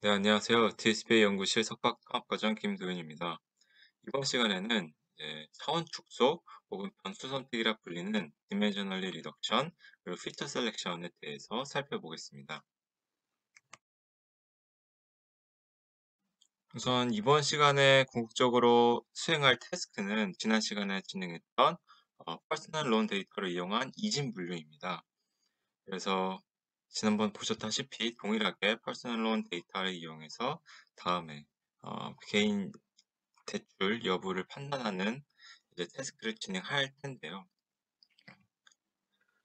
네, 안녕하세요. DSP 연구실 석박학과장 김도윤입니다. 이번 시간에는 차원 축소 혹은 변수 선택이라 불리는 디멘셔널리 리덕션 그리고 피처 셀렉션에 대해서 살펴보겠습니다. 우선 이번 시간에 궁극적으로 수행할 태스크는 지난 시간에 진행했던 퍼스널 론 데이터를 이용한 이진 분류입니다. 그래서 지난번 보셨다시피 동일하게 퍼스널 론 데이터를 이용해서 다음에 개인 대출 여부를 판단하는 이제 태스크를 진행할 텐데요.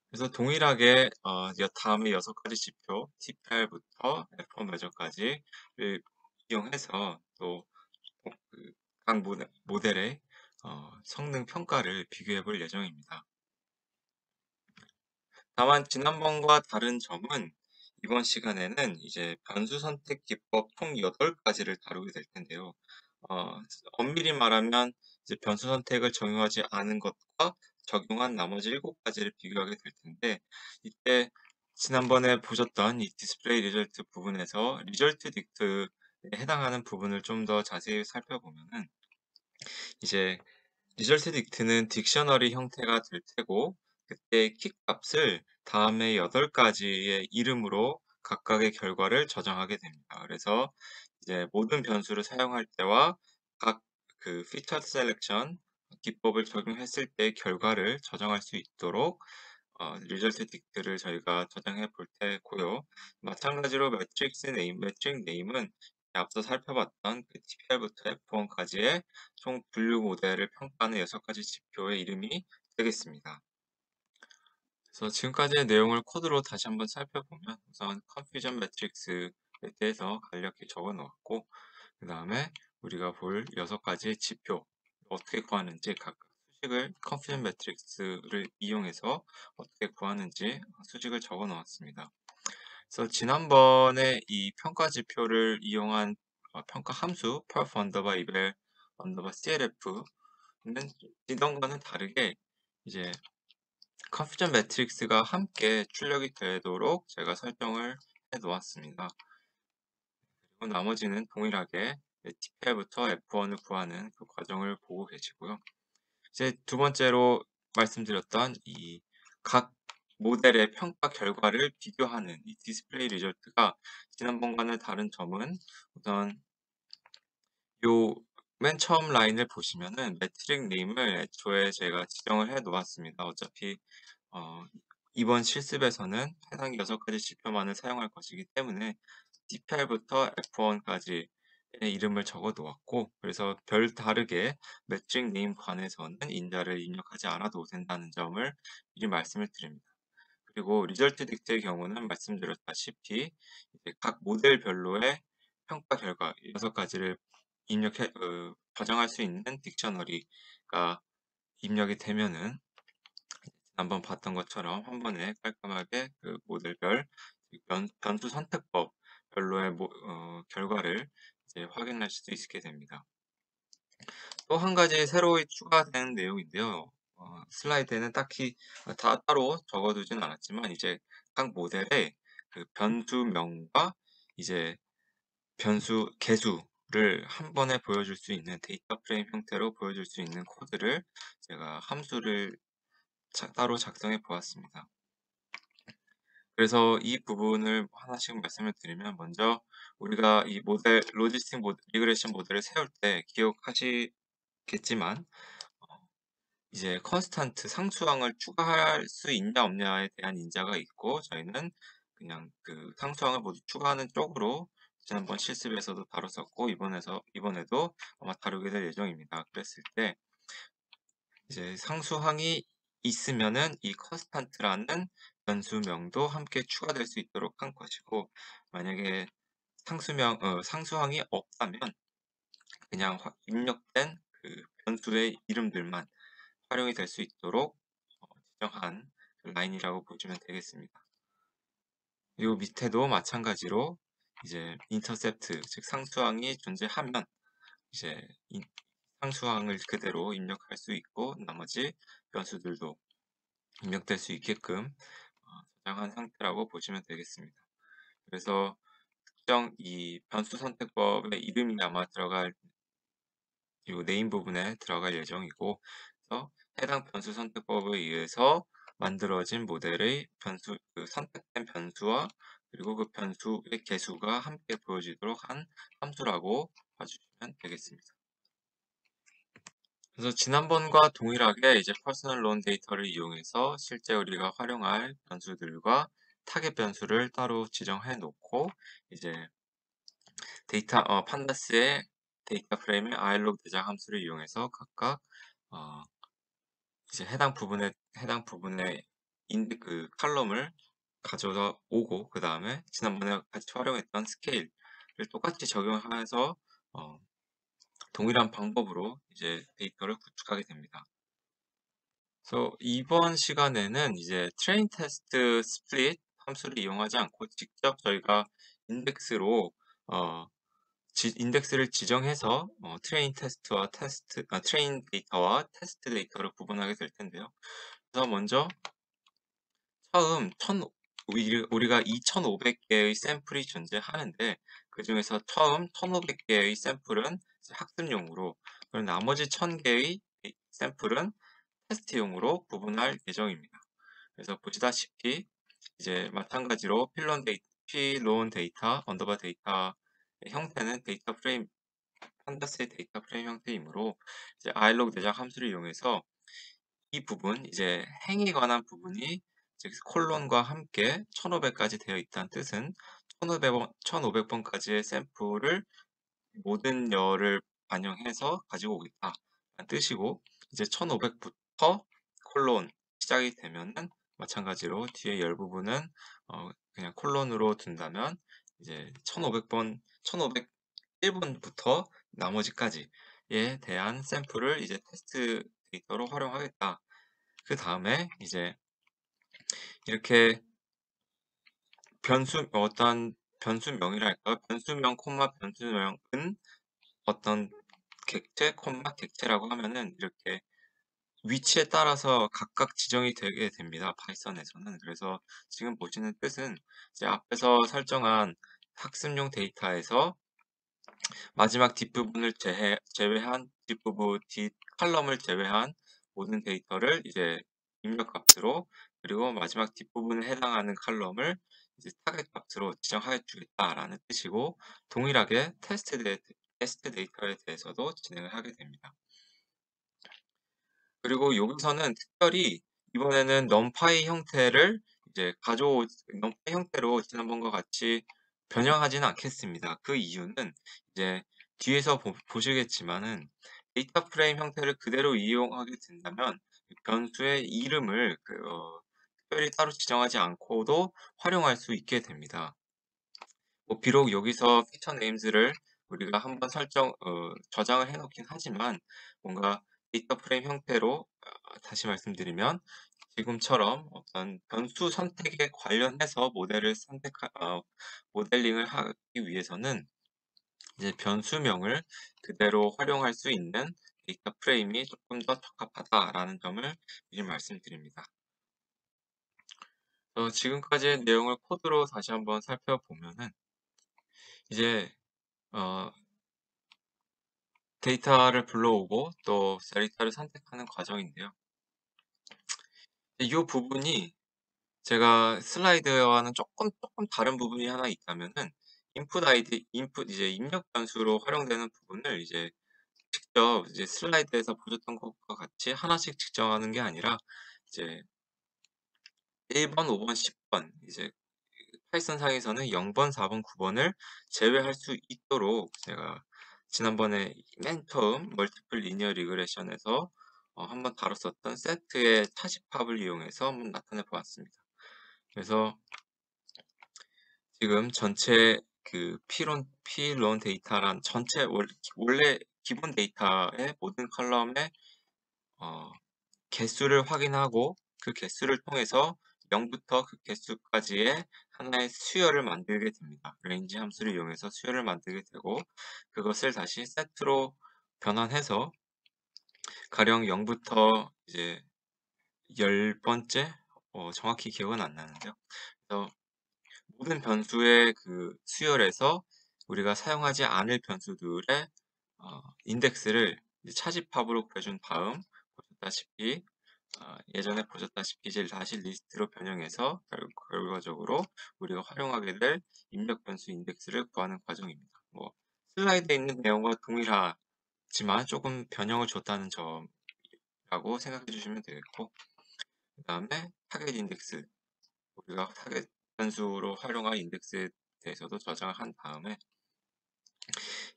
그래서 동일하게 다음에 6가지 지표 TPR부터 F1 매저까지를 이용해서 또 각 모델의 성능 평가를 비교해 볼 예정입니다. 다만 지난번과 다른 점은 이번 시간에는 이제 변수 선택 기법 총 8가지를 다루게 될 텐데요. 어, 엄밀히 말하면 이제 변수 선택을 적용하지 않은 것과 적용한 나머지 7가지를 비교하게 될 텐데, 이때 지난번에 보셨던 이 디스플레이 리절트 부분에서 리절트 딕트에 해당하는 부분을 좀 더 자세히 살펴보면은 이제 리절트 딕트는 딕셔너리 형태가 될 테고, 그때 키 값을 다음에 8가지의 이름으로 각각의 결과를 저장하게 됩니다. 그래서 이제 모든 변수를 사용할 때와 각 그 피처 셀렉션 기법을 적용했을 때 결과를 저장할 수 있도록 리절트 딕트를 저희가 저장해 볼 테고요. 마찬가지로 매트릭 네임은 앞서 살펴봤던 그 TPR부터 F1까지의 총 분류 모델을 평가하는 6가지 지표의 이름이 되겠습니다. 그래서 지금까지의 내용을 코드로 다시 한번 살펴보면 우선 컨퓨전 매트릭스에 대해서 간략히 적어 놓았고, 그 다음에 우리가 볼 6가지의 지표 어떻게 구하는지, 각각 수식을 컨퓨전 매트릭스를 이용해서 어떻게 구하는지 수식을 적어 놓았습니다. 그래서 지난번에 이 평가 지표를 이용한 평가 함수 perf 언더바 이벨 언더바 CLF는 이전과는 다르게 이제 컨퓨전 매트릭스가 함께 출력이 되도록 제가 설정을 해 놓았습니다. 그리고 나머지는 동일하게 TPL부터 F1을 구하는 그 과정을 보고 계시고요. 이제 두 번째로 말씀드렸던 이 각 모델의 평가 결과를 비교하는 이 디스플레이 리절트가 지난번과는 다른 점은 우선 요 맨 처음 라인을 보시면은 매트릭 네임을 애초에 제가 지정을 해 놓았습니다. 어차피 어 이번 실습에서는 해당 6가지 지표만을 사용할 것이기 때문에 TPR부터 F1까지의 이름을 적어 놓았고, 그래서 별다르게 매트릭 네임 관에서는 인자를 입력하지 않아도 된다는 점을 미리 말씀을 드립니다. 그리고 리절트 딕트의 경우는 말씀드렸다시피 이제 각 모델별로의 평가 결과 6가지를 저장할 수 있는 딕셔너리가 입력이 되면은 지난번 봤던 것처럼 한 번에 깔끔하게 그 모델별 변수 선택법 별로의 결과를 이제 확인할 수 있게 됩니다. 또 한 가지 새로 추가된 내용인데요. 슬라이드에는 딱히 다 따로 적어두진 않았지만 이제 각 모델의 그 변수명과 이제 변수 개수를 한 번에 보여줄 수 있는 데이터 프레임 형태로 보여줄 수 있는 코드를 제가 함수를 따로 작성해 보았습니다. 그래서 이 부분을 하나씩 말씀을 드리면, 먼저 우리가 이 로지스틱 리그레션 모델을 세울 때 기억하시겠지만 이제 컨스탄트 상수항을 추가할 수 있냐 없냐에 대한 인자가 있고, 저희는 그냥 그 상수항을 모두 추가하는 쪽으로 지난번 실습에서도 다뤘었고 이번에도 아마 다루게 될 예정입니다. 그랬을 때 이제 상수항이 있으면은 이 컨스탄트라는 변수명도 함께 추가될 수 있도록 한 것이고, 만약에 상수항이 없다면 그냥 입력된 그 변수의 이름들만 활용이 될 수 있도록 지정한 그 라인이라고 보시면 되겠습니다. 그리고 밑에도 마찬가지로 이제 인터셉트, 즉 상수항이 존재하면 이제 상수항을 그대로 입력할 수 있고, 나머지 변수들도 입력될 수 있게끔 저장한 상태라고 보시면 되겠습니다. 그래서 특정 이 변수 선택법의 이름이 아마 들어갈 요 네임 부분에 들어갈 예정이고, 그래서 해당 변수 선택법에 의해서 만들어진 모델의 선택된 변수와 그리고 그 변수의 개수가 함께 보여지도록 한 함수라고 봐주시면 되겠습니다. 그래서 지난번과 동일하게 이제 퍼스널 론 데이터를 이용해서 실제 우리가 활용할 변수들과 타겟 변수를 따로 지정해 놓고, 이제 판다스의 데이터 프레임의 iLog 대장 함수를 이용해서 각각 어, 이제 해당 부분에 그 칼럼을 가져다 오고, 그 다음에 지난번에 같이 활용했던 스케일을 똑같이 적용해서 어, 동일한 방법으로 이제 데이터를 구축하게 됩니다. 그래서 이번 시간에는 이제 트레인 테스트 스플릿 함수를 이용하지 않고 직접 저희가 인덱스로 인덱스를 지정해서 트레인 데이터와 테스트 데이터를 구분하게 될 텐데요. 그래서 먼저 처음 우리가 2,500개의 샘플이 존재하는데, 그 중에서 처음 1,500개의 샘플은 학습용으로, 그리고 나머지 1,000개의 샘플은 테스트용으로 구분할 예정입니다. 그래서 보시다시피 이제 마찬가지로 필론 데이터, 언더바 데이터 형태는 판다스의 데이터 프레임 형태이므로 이제 iLog 대작 함수를 이용해서 이 부분, 이제 행에 관한 부분이 즉 콜론과 함께 1500까지 되어 있다는 뜻은 1500번까지의 샘플을 모든 열을 반영해서 가지고 오겠다는 뜻이고, 이제 1500부터 콜론 시작이 되면은 마찬가지로 뒤에 열 부분은 그냥 콜론으로 둔다면 이제 1501번부터 나머지까지에 대한 샘플을 이제 테스트 데이터로 활용하겠다. 그 다음에 이제 이렇게 어떤 변수명이랄까, 변수명 콤마 변수명은 어떤 객체 콤마 객체라고 하면은 이렇게 위치에 따라서 각각 지정이 되게 됩니다, 파이썬에서는. 그래서 지금 보시는 뜻은 이제 앞에서 설정한 학습용 데이터에서 마지막 뒷부분을 제외한 뒷 칼럼을 제외한 모든 데이터를 이제 입력 값으로, 그리고 마지막 뒷부분에 해당하는 칼럼을 이제 타겟 값으로 지정해 주겠다라는 뜻이고, 동일하게 테스트 데이터에 대해서도 진행을 하게 됩니다. 그리고 여기서는 특별히 이번에는 numpy 형태를 이제 numpy 형태로 지난번과 같이 변형하지는 않겠습니다. 그 이유는 이제 뒤에서 보시겠지만은 데이터 프레임 형태를 그대로 이용하게 된다면 변수의 이름을 특별히 따로 지정하지 않고도 활용할 수 있게 됩니다. 비록 여기서 피처 네임즈를 우리가 한번 저장을 해놓긴 하지만, 뭔가 데이터 프레임 형태로 다시 말씀드리면 지금처럼 어떤 변수 선택에 관련해서 모델링을 하기 위해서는 이제 변수명을 그대로 활용할 수 있는 데이터 프레임이 조금 더 적합하다라는 점을 미리 말씀드립니다. 지금까지의 내용을 코드로 다시 한번 살펴보면은 이제 데이터를 불러오고 또 데이터를 선택하는 과정인데요. 이 부분이 제가 슬라이드와는 조금 다른 부분이 하나 있다면은 이제 입력 변수로 활용되는 부분을 이제 직접 이제 슬라이드에서 보셨던 것과 같이 하나씩 측정하는 게 아니라 이제 1번, 5번, 10번 이제 파이썬 상에서는 0번, 4번, 9번을 제외할 수 있도록 제가 지난번에 맨 처음 멀티플 리니어 리그레션에서 한번 다뤘었던 세트의 차집합을 이용해서 한번 나타내 보았습니다. 그래서 지금 전체 그 필론 데이터란 전체 원래 기본 데이터의 모든 컬럼의 개수를 확인하고 그 개수를 통해서 0부터 그 개수까지의 하나의 수열을 만들게 됩니다. range 함수를 이용해서 수열을 만들게 되고, 그것을 다시 세트로 변환해서 가령 0부터 이제 10번째 정확히 기억은 안 나는데요. 그래서 모든 변수의 그 수열에서 우리가 사용하지 않을 변수들의 인덱스를 이제 차집합으로 그려준 다음 보셨다시피 예전에 보셨다시피 이제 다시 리스트로 변형해서 결과적으로 우리가 활용하게 될 입력 변수 인덱스를 구하는 과정입니다. 뭐 슬라이드에 있는 내용과 동일하지만 조금 변형을 줬다는 점이라고 생각해 주시면 되겠고, 그 다음에 타겟 인덱스, 우리가 타겟 변수로 활용할 인덱스에 대해서도 저장을 한 다음에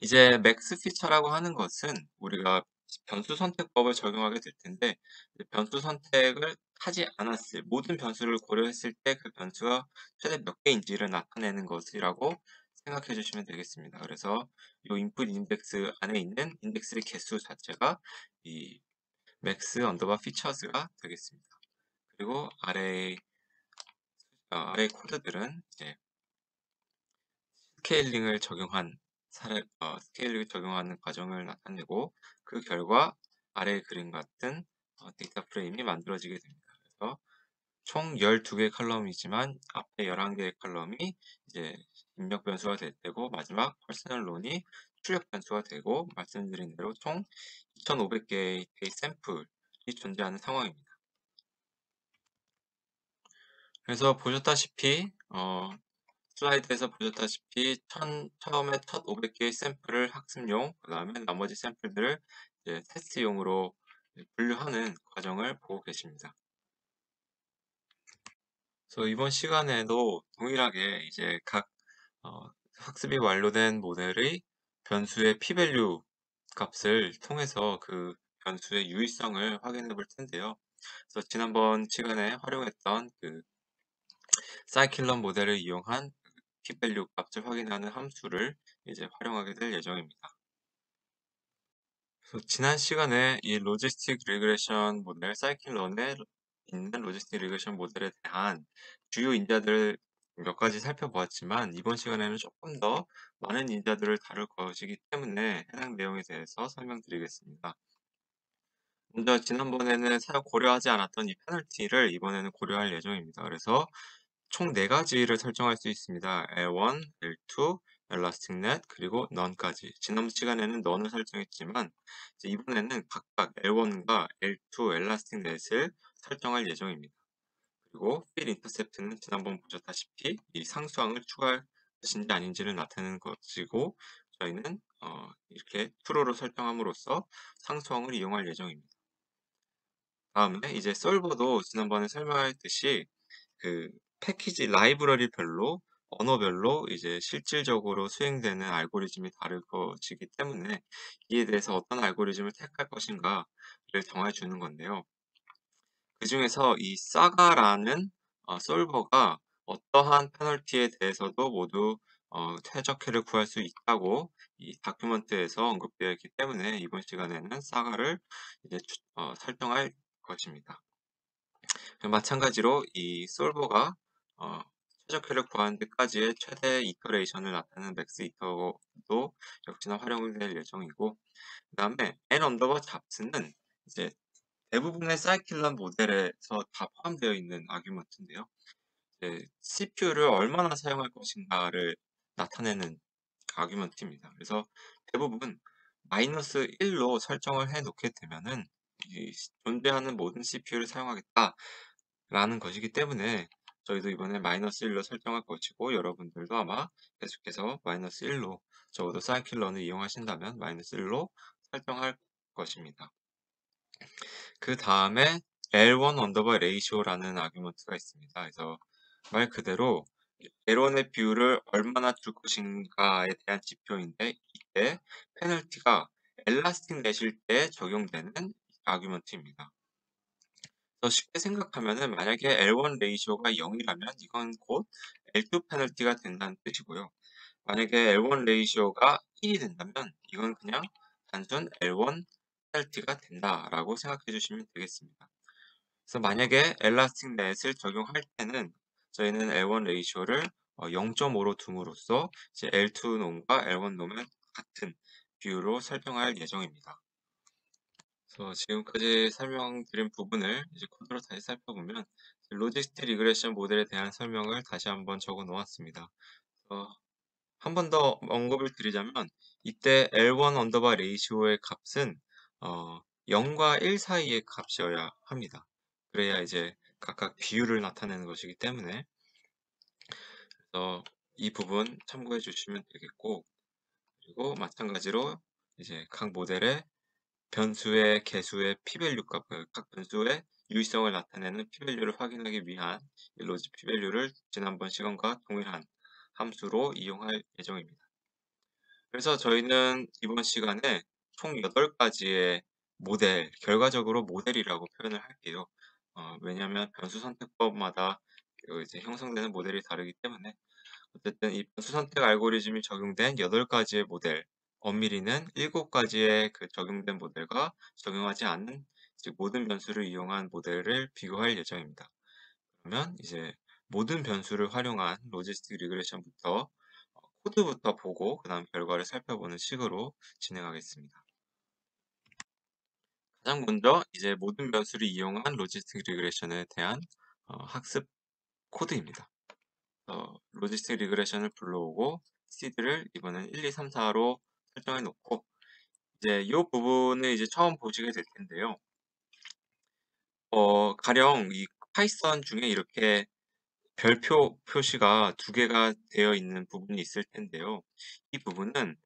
이제 맥스 피처라고 하는 것은 우리가 변수 선택법을 적용하게 될 텐데, 변수 선택을 하지 않았을 모든 변수를 고려했을 때 그 변수가 최대 몇 개인지를 나타내는 것이라고 생각해 주시면 되겠습니다. 그래서 이 인풋 인덱스 안에 있는 인덱스의 개수 자체가 이 맥스 언더바 피처스가 되겠습니다. 그리고 아래 코드들은 이제 스케일링을 적용하는 과정을 나타내고, 그 결과 아래 그림 같은 데이터 프레임이 만들어지게 됩니다. 그래서 총 12개의 컬럼이지만 앞에 11개의 컬럼이 이제 입력 변수가 될 테고, 마지막 퍼스널 론이 출력 변수가 되고, 말씀드린 대로 총 2,500개의 샘플이 존재하는 상황입니다. 그래서 보셨다시피 슬라이드에서 보셨다시피 처음에 첫 500개의 샘플을 학습용, 그 다음에 나머지 샘플들을 이제 테스트용으로 분류하는 과정을 보고 계십니다. 그래서 이번 시간에도 동일하게 이제 각 학습이 완료된 모델의 변수의 p-value 값을 통해서 그 변수의 유의성을 확인해 볼 텐데요. 그래서 지난번 시간에 활용했던 그 사이클론 모델을 이용한 p-value 값을 확인하는 함수를 이제 활용하게 될 예정입니다. 그래서 지난 시간에 이 로지스틱 리그레션 모델, 사이클론에 있는 로지스틱 리그레션 모델에 대한 주요 인자들을 몇 가지 살펴보았지만, 이번 시간에는 조금 더 많은 인자들을 다룰 것이기 때문에 해당 내용에 대해서 설명드리겠습니다. 먼저 지난번에는 사용 고려하지 않았던 이 페널티를 이번에는 고려할 예정입니다. 그래서 총 4가지를 설정할 수 있습니다. L1, L2, Elastic Net, 그리고 None까지. 지난 시간에는 None을 설정했지만 이번에는 각각 L1과 L2, Elastic Net을 설정할 예정입니다. 그리고 Field Intercept는 지난번 보셨다시피 이 상수항을 추가할 것인지 아닌지를 나타내는 것이고, 저희는 이렇게 true로 설정함으로써 상수항을 이용할 예정입니다. 다음에 이제 솔버도 지난번에 설명했듯이 그 패키지 라이브러리별로 언어별로 이제 실질적으로 수행되는 알고리즘이 다를 것이기 때문에 이에 대해서 어떤 알고리즘을 택할 것인가를 정해 주는 건데요. 그 중에서 이 사가라는 솔버가 어떠한 페널티에 대해서도 모두 최적화를 구할 수 있다고 이 다큐멘트에서 언급되어 있기 때문에 이번 시간에는 사가를 이제 설정할 것입니다. 마찬가지로 이 솔버가 어, 최적화를 구하는 데까지의 최대 이터레이션을 나타내는 맥스 이터도 역시나 활용될 예정이고, 그 다음에 n 언더바 잡스는 이제 대부분의 사이클론 모델에서 다 포함되어 있는 아규먼트인데요. CPU를 얼마나 사용할 것인가를 나타내는 아규먼트입니다. 그래서 대부분 마이너스 1로 설정을 해 놓게 되면은 존재하는 모든 CPU를 사용하겠다 라는 것이기 때문에 저희도 이번에 마이너스 1로 설정할 것이고, 여러분들도 아마 계속해서 마이너스 1로, 적어도 사이클런을 이용하신다면 마이너스 1로 설정할 것입니다. 그 다음에 L1 언더바 레이시오라는 아규먼트가 있습니다. 그래서 말 그대로 L1의 비율을 얼마나 줄 것인가에 대한 지표인데, 이때 페널티가 엘라스틱 내실 때 적용되는 아규먼트입니다. 쉽게 생각하면은 만약에 L1 레이시오가 0이라면 이건 곧 L2 페널티가 된다는 뜻이고요. 만약에 L1 레이시오가 1이 된다면 이건 그냥 단순 L1 페널티가 된다라고 생각해 주시면 되겠습니다. 그래서 만약에 엘라스틱 넷을 적용할 때는 저희는 L1 레이시오를 0.5로 둠으로써 이제 L2 놈과 L1 놈의 같은 비율로 설정할 예정입니다. 그래서 지금까지 설명드린 부분을 이제 코드로 다시 살펴보면, 로지스틱 리그레션 모델에 대한 설명을 다시 한번 적어 놓았습니다. 한 번 더 언급을 드리자면 이때 L1 언더바 레이시오의 값은 0과 1 사이의 값이어야 합니다. 그래야 이제 각각 비율을 나타내는 것이기 때문에 이 부분 참고해 주시면 되겠고, 그리고 마찬가지로 이제 각 모델의 변수의 개수의 p-밸류 값을, 각 변수의 유의성을 나타내는 p-밸류를 확인하기 위한 이 로지 p-밸류를 지난번 시간과 동일한 함수로 이용할 예정입니다. 그래서 저희는 이번 시간에 총 8가지의 모델, 결과적으로 모델이라고 표현을 할게요. 왜냐하면 변수 선택법마다 이제 형성되는 모델이 다르기 때문에, 어쨌든 이 변수 선택 알고리즘이 적용된 8가지의 모델, 엄밀히는 7가지의 그 적용된 모델과 적용하지 않은, 즉 모든 변수를 이용한 모델을 비교할 예정입니다. 그러면 이제 모든 변수를 활용한 로지스틱 리그레션부터 코드부터 보고 그 다음 결과를 살펴보는 식으로 진행하겠습니다. 가장 먼저 이제 모든 변수를 이용한 로지스틱 리그레션에 대한 학습 코드입니다. 로지스틱 리그레션을 불러오고 시드를 이번엔 1, 2, 3, 4로 설정해 놓고, 이제 이 부분을 이제 처음 보시게 될 텐데요. 가령 이 파이썬 중에 이렇게 별표 표시가 2개가 되어 있는 부분이 있을 텐데요. 이 부분은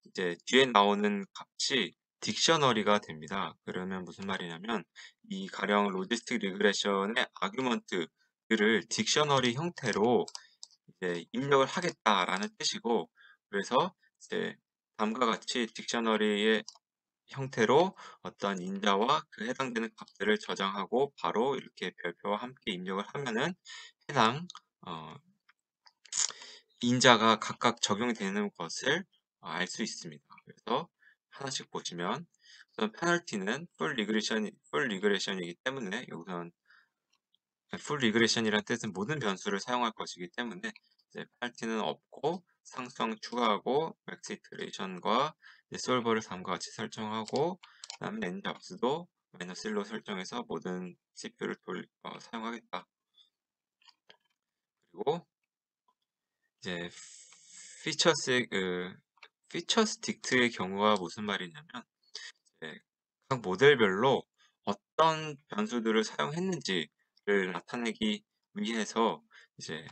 이제 뒤에 나오는 값이 딕셔너리가 됩니다. 그러면 무슨 말이냐면 이 가령 로지스틱 리그레션의 아규먼트들을 딕셔너리 형태로 이제 입력을 하겠다라는 뜻이고, 그래서 이제 다음과 같이 딕셔너리의 형태로 어떤 인자와 그 해당되는 값들을 저장하고 바로 이렇게 별표와 함께 입력을 하면은 해당 어, 인자가 각각 적용되는 것을 알 수 있습니다. 그래서 하나씩 보시면, 우선 페널티는 풀 리그레션이기 때문에 여기선 풀 리그레션이라는 뜻은 모든 변수를 사용할 것이기 때문에 이제 페널티는 없고, 상수항 추가하고 맥스 이터레이션과 솔버를 다음과 같이 설정하고, 그 다음에 n 잡수도 -1로 설정해서 모든 CPU를 사용하겠다. 그리고 이제 피처스 딕트의 경우가 무슨 말이냐면, 이제 각 모델별로 어떤 변수들을 사용했는지를 나타내기 위해서 이제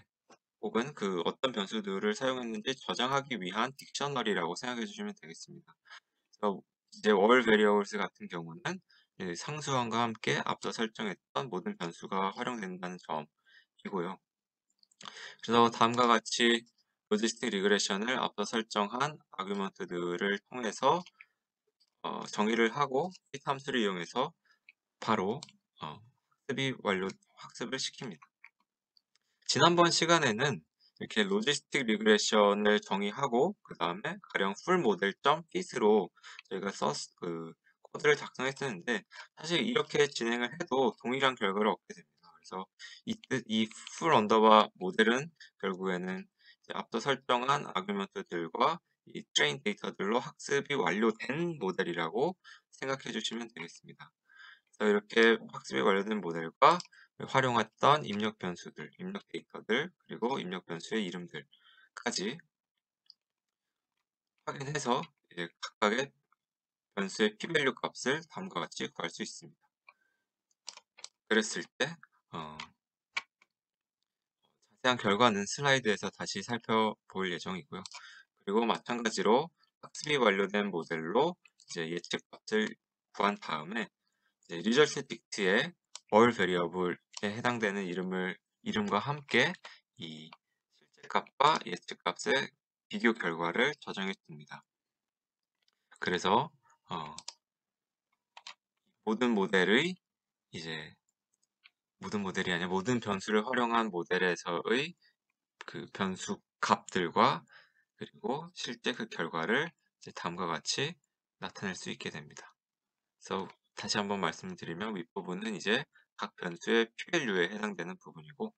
혹은 그 어떤 변수들을 사용했는지 저장하기 위한 딕셔너리라고 생각해 주시면 되겠습니다. 그래서 이제 월 베리어블스 같은 경우는 상수항과 함께 앞서 설정했던 모든 변수가 활용된다는 점이고요. 그래서 다음과 같이 로지스틱 리그레션을 앞서 설정한 아규먼트들을 통해서 정의를 하고 fit 함수를 이용해서 바로 학습을 시킵니다. 지난번 시간에는 이렇게 로지스틱 리그레션을 정의하고 그 다음에 가령 풀 모델.fit으로 저희가 코드를 작성했었는데, 사실 이렇게 진행을 해도 동일한 결과를 얻게 됩니다. 그래서 이 풀 언더바 모델은 결국에는 이제 앞서 설정한 아규먼트들과 이 트레인 데이터들로 학습이 완료된 모델이라고 생각해 주시면 되겠습니다. 그래서 이렇게 학습이 완료된 모델과 활용했던 입력 변수들, 입력 데이터들, 그리고 입력 변수의 이름들까지 확인해서 이제 각각의 변수의 p-밸류 값을 다음과 같이 구할 수 있습니다. 그랬을 때 자세한 결과는 슬라이드에서 다시 살펴볼 예정이고요. 그리고 마찬가지로 학습이 완료된 모델로 이제 예측 값을 구한 다음에 리절트 딕트의 월 베리어블에 해당되는 이름과 함께 이 실제 값과 예측 값의 비교 결과를 저장해 둡니다. 그래서 모든 모델이 아니라 모든 변수를 활용한 모델에서의 그 변수 값들과 그리고 실제 그 결과를 다음과 같이 나타낼 수 있게 됩니다. 그래서 다시 한번 말씀드리면 윗부분은 이제 각 변수의 p-밸류에 해당되는 부분이고,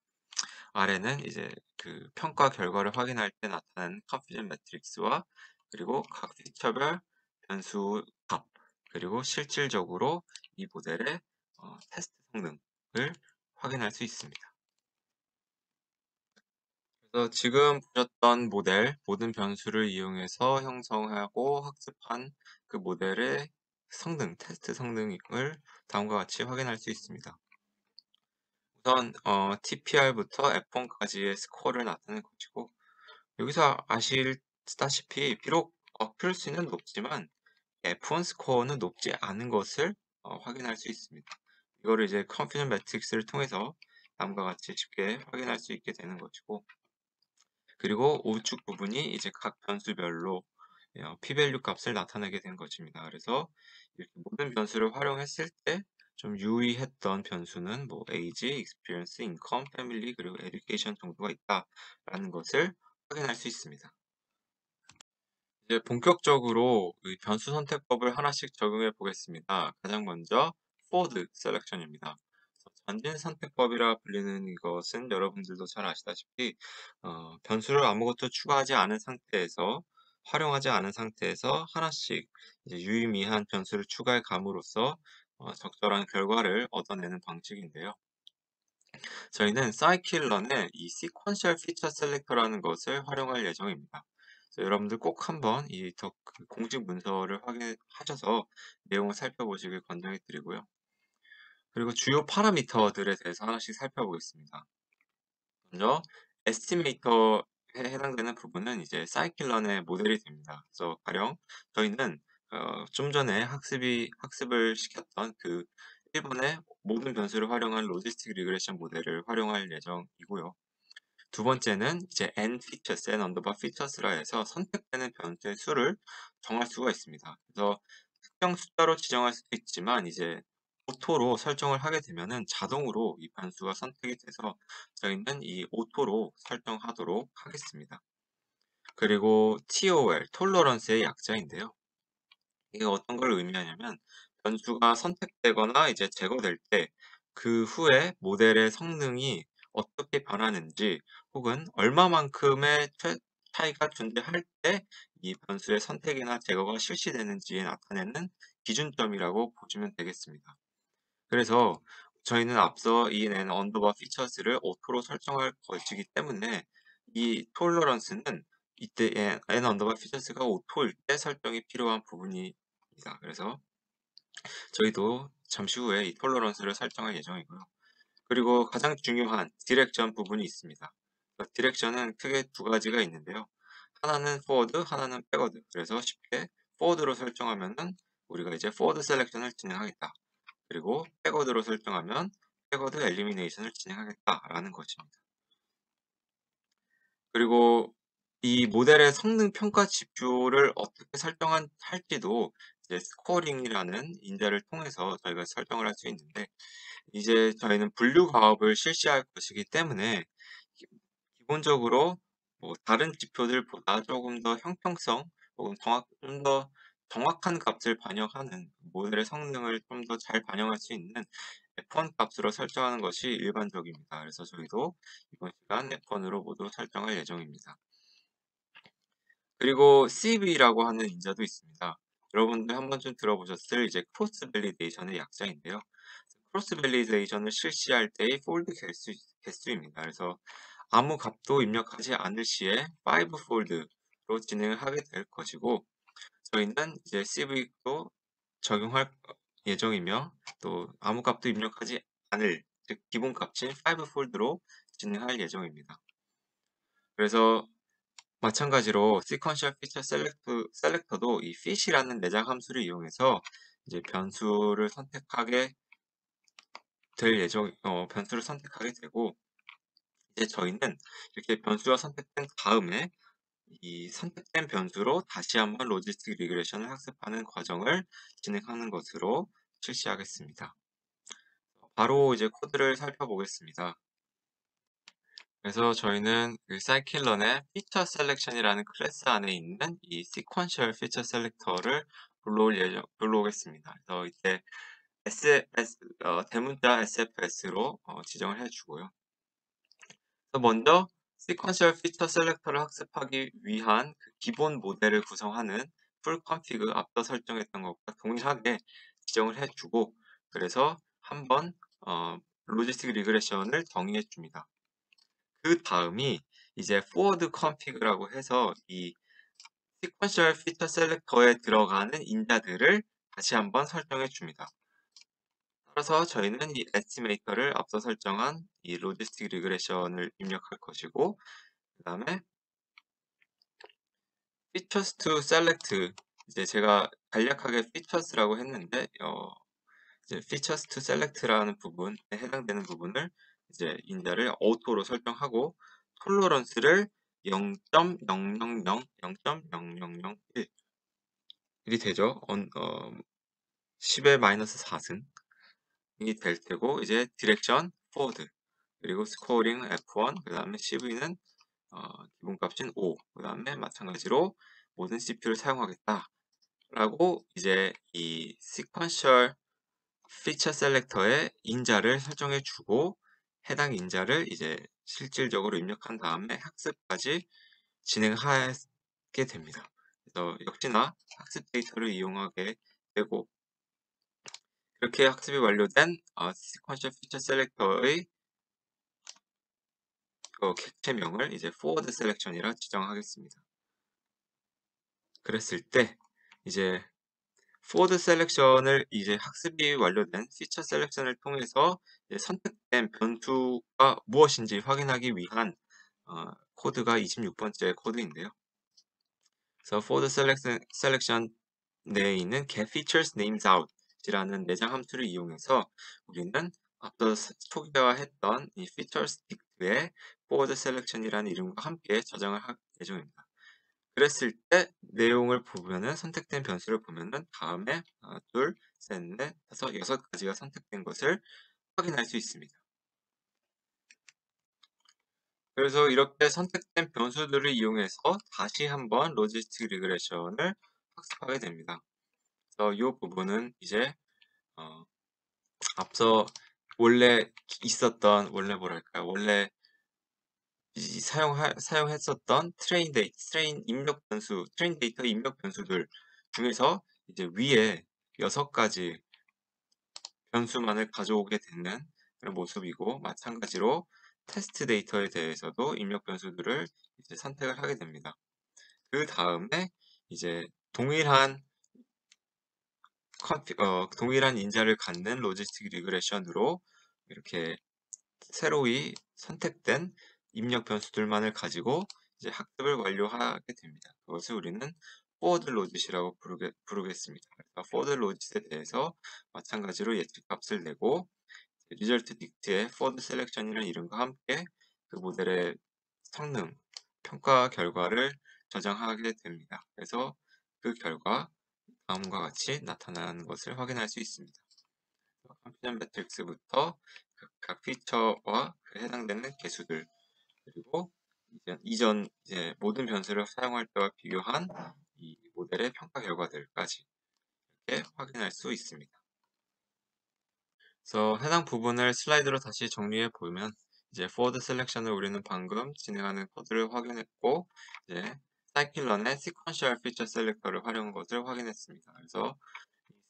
아래는 이제 그 평가 결과를 확인할 때 나타나는 컨피전 매트릭스와 그리고 각 피처별 변수 값, 그리고 실질적으로 이 모델의 테스트 성능을 확인할 수 있습니다. 그래서 지금 보셨던 모델, 모든 변수를 이용해서 형성하고 학습한 그 모델의 성능, 테스트 성능을 다음과 같이 확인할 수 있습니다. 우선 TPR부터 F1까지의 스코어를 나타낸 것이고, 여기서 아시다시피 비록 어큐러시는 높지만 F1 스코어는 높지 않은 것을 확인할 수 있습니다. 이거를 이제 컨피전 매트릭스를 통해서 다음과 같이 쉽게 확인할 수 있게 되는 것이고, 그리고 우측 부분이 이제 각 변수별로 p-value 값을 나타내게 된 것입니다. 그래서 이렇게 모든 변수를 활용했을 때 좀 유의했던 변수는 뭐 age, experience, income, family 그리고 education 정도가 있다라는 것을 확인할 수 있습니다. 이제 본격적으로 이 변수 선택법을 하나씩 적용해 보겠습니다. 가장 먼저 forward selection입니다. 전진 선택법이라 불리는 이것은 여러분들도 잘 아시다시피 변수를 아무것도 추가하지 않은 상태에서 활용하지 않은 상태에서 하나씩 이제 유의미한 변수를 추가해 감으로써 적절한 결과를 얻어내는 방식인데요. 저희는 scikit-learn의 이 sequential feature selector라는 것을 활용할 예정입니다. 그래서 여러분들 꼭 한번 이 공식 문서를 확인하셔서 내용을 살펴보시길 권장해 드리고요. 그리고 주요 파라미터들에 대해서 하나씩 살펴보겠습니다. 먼저 에스티메이터에 해당되는 부분은 이제 scikit-learn의 모델이 됩니다. 그래서 가령 저희는 좀 전에 학습을 시켰던 그 1번의 모든 변수를 활용한 로지스틱 리그레션 모델을 활용할 예정이고요. 두 번째는 이제 n features, n 언더바 features라 해서 선택되는 변수의 수를 정할 수가 있습니다. 그래서 특정 숫자로 지정할 수도 있지만 이제 오토로 설정을 하게 되면은 자동으로 이 변수가 선택이 돼서 저희는 이 오토로 설정하도록 하겠습니다. 그리고 TOL, 톨러런스의 약자인데요. 이게 어떤 걸 의미하냐면 변수가 선택되거나 이제 제거될 때 그 후에 모델의 성능이 어떻게 변하는지 혹은 얼마만큼의 차이가 존재할 때 이 변수의 선택이나 제거가 실시되는지에 나타내는 기준점이라고 보시면 되겠습니다. 그래서 저희는 앞서 이 n 언더바 피처스를 오토로 설정할 것이기 때문에 이 톨러런스는 이때 n 언더바 피처스가 오토일 때 설정이 필요한 부분입니다. 그래서 저희도 잠시 후에 이 톨러런스를 설정할 예정이고요. 그리고 가장 중요한 디렉션 부분이 있습니다. 디렉션은 크게 두 가지가 있는데요. 하나는 forward, 하나는 backward. 그래서 쉽게 forward로 설정하면은 우리가 이제 forward 셀렉션을 진행하겠다. 그리고 백워드로 설정하면 백워드 엘리미네이션을 진행하겠다라는 것입니다. 그리고 이 모델의 성능 평가 지표를 어떻게 설정할지도 이제 스코어링이라는 인자를 통해서 저희가 설정을 할 수 있는데 이제 저희는 분류 과업을 실시할 것이기 때문에 기본적으로 뭐 다른 지표들보다 조금 더 형평성 혹은 좀 더 정확한 값을 반영하는 모델의 성능을 좀 더 잘 반영할 수 있는 F1 값으로 설정하는 것이 일반적입니다. 그래서 저희도 이번 시간 F1으로 모두 설정할 예정입니다. 그리고 CV라고 하는 인자도 있습니다. 여러분들 한 번쯤 들어보셨을 이제 크로스 밸리데이션의 약자인데요. 크로스 밸리데이션을 실시할 때의 폴드 개수입니다. 그래서 아무 값도 입력하지 않을 시에 5폴드로 진행을 하게 될 것이고 저희는 이제 CV도 적용할 예정이며 또 아무 값도 입력하지 않을 즉 기본 값인 5폴드로 진행할 예정입니다. 그래서 마찬가지로 sequential feature selector도 이 fit이라는 내장 함수를 이용해서 이제 변수를 선택하게 되고 이제 저희는 이렇게 변수가 선택된 다음에 이 선택된 변수로 다시 한번 로지스틱 리그레션을 학습하는 과정을 진행하는 것으로 실시하겠습니다. 바로 이제 코드를 살펴보겠습니다. 그래서 저희는 그 scikit-learn의 feature selection이라는 클래스 안에 있는 이 sequential feature selector를 불러오겠습니다. 그래서 이때 대문자 sfs로 지정을 해주고요. 그래서 먼저 sequential feature selector를 학습하기 위한 그 기본 모델을 구성하는 full config 앞서 설정했던 것과 동일하게 지정을 해주고 그래서 한번 로지스틱 리그레션을 정의해 줍니다. 그 다음이 이제 forward config라고 해서 이 sequential feature selector에 들어가는 인자들을 다시 한번 설정해 줍니다. 따라서 저희는 이 에스티메이터를 앞서 설정한 이 로지스틱 리그레션을 입력할 것이고, 그 다음에 features to select, 이제 제가 간략하게 features라고 했는데 이제 features to select라는 부분에 해당되는 부분을 이제 인자를 auto로 설정하고 톨러런스를 0.000, 0.0001 이 되죠. 10의 마이너스 4승 이 될 테고, 이제 디렉션 forward, 그리고 스코어링 F1, 그 다음에 CV는 기본값인 5, 그 다음에 마찬가지로 모든 CPU를 사용하겠다 라고 이제 이 sequential feature selector에 인자를 설정해 주고, 해당 인자를 이제 실질적으로 입력한 다음에 학습까지 진행하게 됩니다. 그래서 역시나 학습 데이터를 이용하게 되고, 이렇게 학습이 완료된 sequential feature selector의 객체명을 이제 forward selection이라 지정하겠습니다. 그랬을 때 이제 forward selection을 이제 학습이 완료된 feature selection을 통해서 이제 선택된 변수가 무엇인지 확인하기 위한 코드가 26번째 코드인데요. 그래서 forward selection 내에 있는 get features names out 이라는 내장 함수를 이용해서 우리는 앞서 소개했던 이 features 딕트의 forward selection이라는 이름과 함께 저장을 할 예정입니다. 그랬을 때 내용을 보면은, 선택된 변수를 보면은 다음에 하나, 둘, 셋, 넷, 다섯, 여섯 가지가 선택된 것을 확인할 수 있습니다. 그래서 이렇게 선택된 변수들을 이용해서 다시 한번 로지스틱 리그레션을 학습하게 됩니다. 그래서 이 부분은 이제 앞서 원래 있었던, 원래 사용했었던 트레인 데이터 입력 변수들 중에서 이제 위에 6가지 변수만을 가져오게 되는 그런 모습이고, 마찬가지로 테스트 데이터에 대해서도 입력 변수들을 이제 선택을 하게 됩니다. 그 다음에 이제 동일한 인자를 갖는 로지스틱 리그레션으로 이렇게 새로이 선택된 입력 변수들만을 가지고 이제 학습을 완료하게 됩니다. 그것을 우리는 forward logic이라고 부르겠습니다. 그래서 forward logic에 대해서 마찬가지로 예측값을 내고 result dict의 forward selection이라는 이름과 함께 그 모델의 성능, 평가 결과를 저장하게 됩니다. 그래서 그 결과 다음과 같이 나타나는 것을 확인할 수 있습니다. 컨피전 매트릭스부터 각 피처와 그 해당되는 개수들, 그리고 이전 이제 모든 변수를 사용할 때와 비교한 이 모델의 평가 결과들까지 이렇게 확인할 수 있습니다. 그래서 해당 부분을 슬라이드로 다시 정리해 보면, 이제 forward selection을 우리는 방금 진행하는 코드를 확인했고, 이제 scikit-learn의 sequential feature selector를 활용한 것을 확인했습니다. 그래서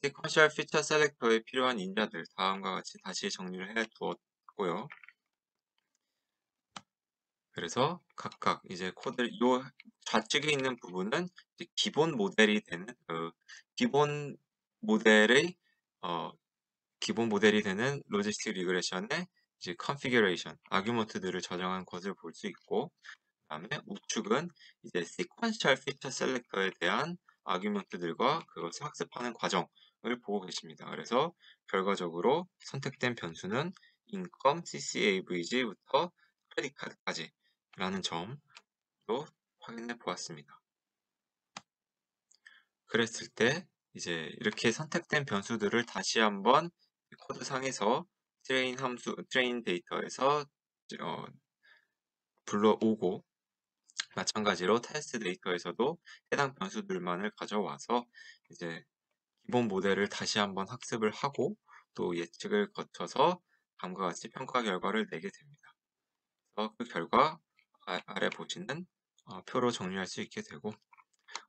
sequential feature selector에 필요한 인자들 다음과 같이 다시 정리를 해 두었고요. 그래서 각각 이제 코드 요 좌측에 있는 부분은 이제 기본 모델이 되는 기본 모델이 되는 로지스틱 리그레션의 이제 컨피규레이션, 아규먼트들을 저장한 것을 볼 수 있고, 그다음에 우측은 이제 sequential feature selector에 대한 아규먼트들과 그것을 학습하는 과정을 보고 계십니다. 그래서 결과적으로 선택된 변수는 income, CCAVG부터 크레딧 카드까지 라는 점도 확인해 보았습니다. 그랬을 때 이제 이렇게 선택된 변수들을 다시 한번 코드상에서 트레인 데이터에서 불러오고, 마찬가지로 테스트 데이터에서도 해당 변수들만을 가져와서 이제 기본 모델을 다시 한번 학습을 하고 또 예측을 거쳐서 다음과 같이 평가 결과를 내게 됩니다. 그래서 그 결과 아래 보시는 표로 정리할 수 있게 되고,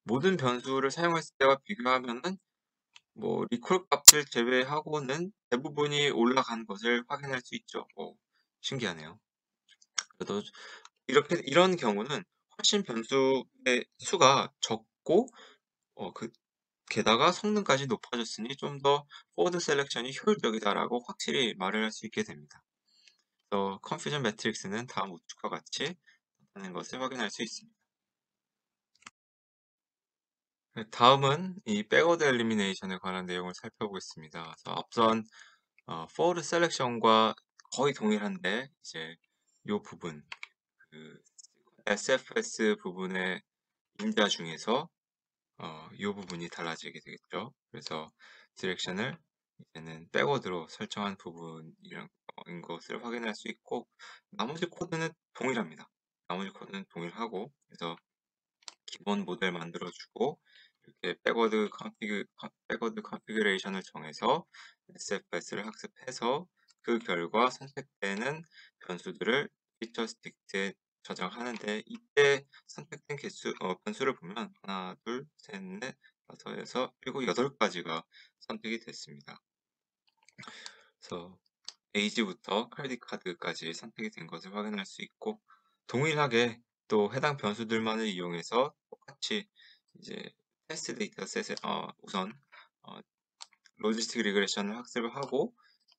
모든 변수를 사용했을 때와 비교하면은 뭐 리콜 값을 제외하고는 대부분이 올라간 것을 확인할 수 있죠. 신기하네요. 그래도 이런 경우는 훨씬 변수의 수가 적고 게다가 성능까지 높아졌으니 좀 더 포워드 셀렉션이 효율적이다라고 확실히 말을 할 수 있게 됩니다. 컨퓨전 매트릭스는 다음 우측과 같이 하는 것을 확인할 수 있습니다. 네, 다음은 이 백워드 엘리미네이션에 관한 내용을 살펴보겠습니다. 그래서 앞선 포워드 셀렉션과 거의 동일한데 이제 이 부분 그 SFS 부분의 임자 중에서 이 부분이 달라지게 되겠죠. 그래서 디렉션을 이제는 백워드로 설정한 부분인 것을 확인할 수 있고 나머지 코드는 동일합니다. 나머지 코드는 동일하고 그래서 기본 모델 만들어주고 이렇게 백워드 컨피그레이션을 정해서 SFS를 학습해서 그 결과 선택되는 변수들을 피처 스틱트에 저장하는데 이때 선택된 변수를 보면 하나, 둘, 셋, 넷, 다섯, 여섯, 일곱, 여덟 가지가 선택이 됐습니다. 그래서 에이지부터 크레딧 카드까지 선택이 된 것을 확인할 수 있고 동일하게 또 해당 변수들만을 이용해서 똑같이 이제 테스트 데이터셋에 우선 어, 로지스틱 리그레션을 학습을 하고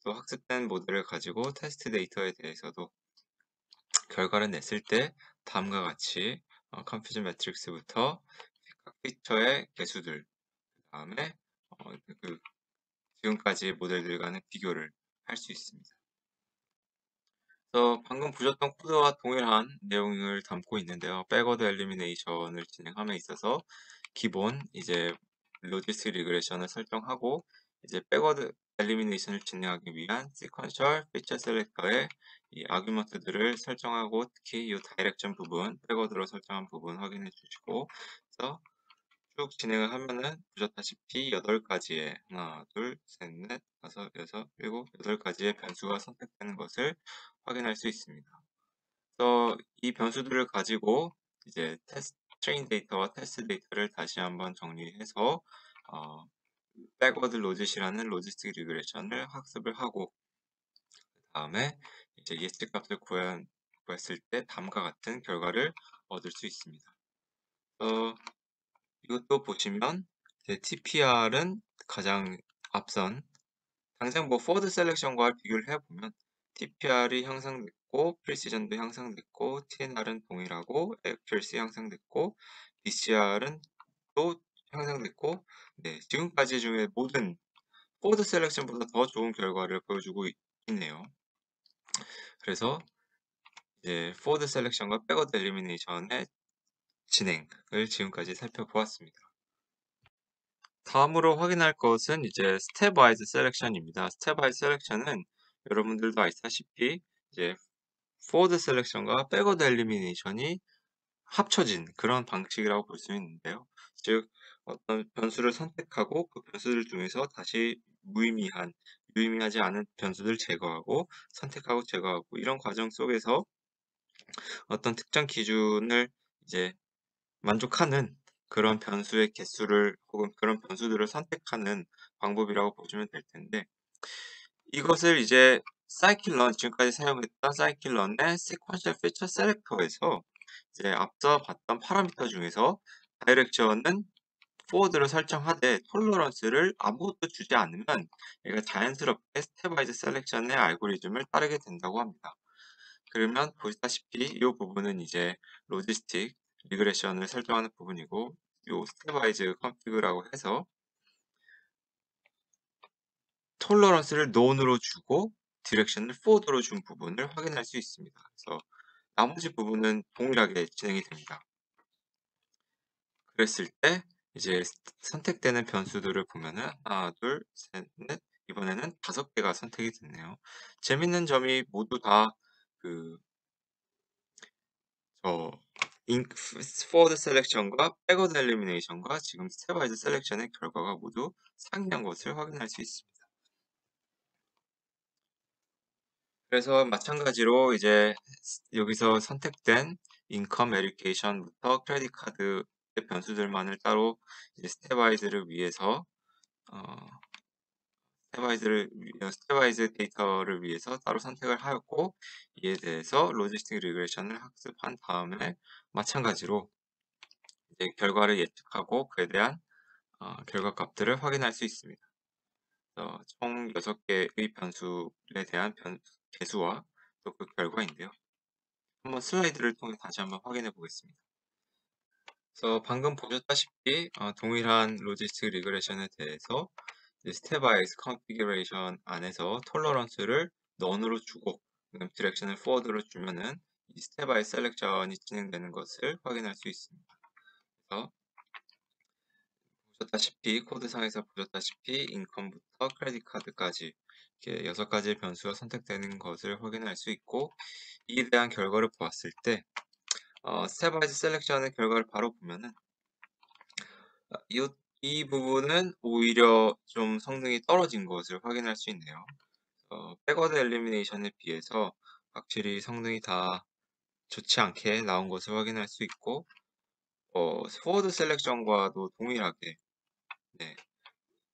또 학습된 모델을 가지고 테스트 데이터에 대해서도 결과를 냈을 때 다음과 같이 컨퓨전 매트릭스부터 각 피처의 개수들 다음에 그 지금까지의 모델들과는 비교를 할 수 있습니다. 그래서 방금 보셨던 코드와 동일한 내용을 담고 있는데요. 백워드 엘리미네이션을 진행함에 있어서 기본 이제 로지스틱 리그레션을 설정하고 이제 백워드 엘리미네이션을 진행하기 위한 시퀀셜 피처 셀렉터의 이 아규먼트들을 설정하고 특히 이 다이렉션 부분, 백워드로 설정한 부분 확인해 주시고 그래서 쭉 진행을 하면은 보셨다시피 8가지의 하나, 둘, 셋, 넷, 다섯, 여섯, 일곱, 8가지의 변수가 선택되는 것을 확인할 수 있습니다. 그래서 이 변수들을 가지고 이제 트레인 데이터와 테스트 데이터를 다시 한번 정리해서 어, 백워드 로짓이라는 로지스틱 리그레션을 학습을 하고 그 다음에 이제 예측 값을 구했을 때 다음과 같은 결과를 얻을 수 있습니다. 이것도 보시면 TPR은 가장 앞선 당장 뭐 포워드 셀렉션과 비교를 해보면 TPR이 향상됐고 프리시전도 향상됐고 TNR은 동일하고 액큐러시 향상됐고 DCR은 또 향상됐고 지금까지 중에 모든 포워드 셀렉션보다 더 좋은 결과를 보여주고 있네요. 그래서 이제 포워드 셀렉션과 백워드 엘리미네이션의 진행을 지금까지 살펴보았습니다. 다음으로 확인할 것은 이제 스텝 와이즈 셀렉션입니다. 스텝 와이즈 셀렉션은 여러분들도 아시다시피 이제 포워드 셀렉션과 백워드 엘리미네이션이 합쳐진 그런 방식이라고 볼 수 있는데요. 즉 어떤 변수를 선택하고 그 변수들 중에서 다시 유의미하지 않은 변수들 제거하고 선택하고 제거하고 이런 과정 속에서 어떤 특정 기준을 이제 만족하는 그런 변수의 개수를 혹은 그런 변수들을 선택하는 방법이라고 보시면 될 텐데 이것을 이제 사이클런 지금까지 사용했던 사이클런의 sequential feature selector에서 이제 앞서 봤던 파라미터 중에서 다이렉션은 포워드를 설정하되 톨러런스를 아무것도 주지 않으면 얘가 자연스럽게 스텝와이즈 셀렉션의 알고리즘을 따르게 된다고 합니다. 그러면 보시다시피 이 부분은 이제 로지스틱 리그레션을 설정하는 부분이고 이 스텝와이즈 컨피그라고 해서 톨러런스를 논으로 주고 디렉션을 포워드로 준 부분을 확인할 수 있습니다. 그래서 나머지 부분은 동일하게 진행이 됩니다. 그랬을 때 이제 선택되는 변수들을 보면은 하나, 둘, 셋, 넷 이번에는 5개가 선택이 됐네요. 재밌는 점이 모두 다그 포워드 셀렉션과 백워드 엘리미네이션과 지금 스텝와이즈 셀렉션의 결과가 모두 상이한 것을 확인할 수 있습니다. 그래서 마찬가지로 이제 여기서 선택된 인컴 에듀케이션부터 크레딧 카드의 변수들만을 따로 이제 스텝와이즈를 위해서 스테바이즈 데이터를 위해서 따로 선택을 하였고, 이에 대해서 로지스틱 리그레션을 학습한 다음에 마찬가지로 이제 결과를 예측하고 그에 대한 결과 값들을 확인할 수 있습니다. 총 6개의 변수에 대한 개수와 또 그 결과인데요. 한번 슬라이드를 통해 다시 한번 확인해 보겠습니다. 그래서 방금 보셨다시피 동일한 로지스틱 리그레션에 대해서 스텝와이즈 컨피규레이션 안에서 톨러런스를 넌으로 주고 그다음 디렉션을 포워드로 주면은 이 스텝와이즈 셀렉션이 진행되는 것을 확인할 수 있습니다. 그래서 보셨다시피 코드상에서 보셨다시피 인컴부터 크레딧 카드까지 이렇게 6가지의 변수가 선택되는 것을 확인할 수 있고, 이에 대한 결과를 보았을 때 스텝와이즈 셀렉션의 결과를 바로 보면은 이 부분은 오히려 좀 성능이 떨어진 것을 확인할 수 있네요. 백워드 엘리미네이션에 비해서 확실히 성능이 다 좋지 않게 나온 것을 확인할 수 있고, 스워드 셀렉션과도 동일하게, 네,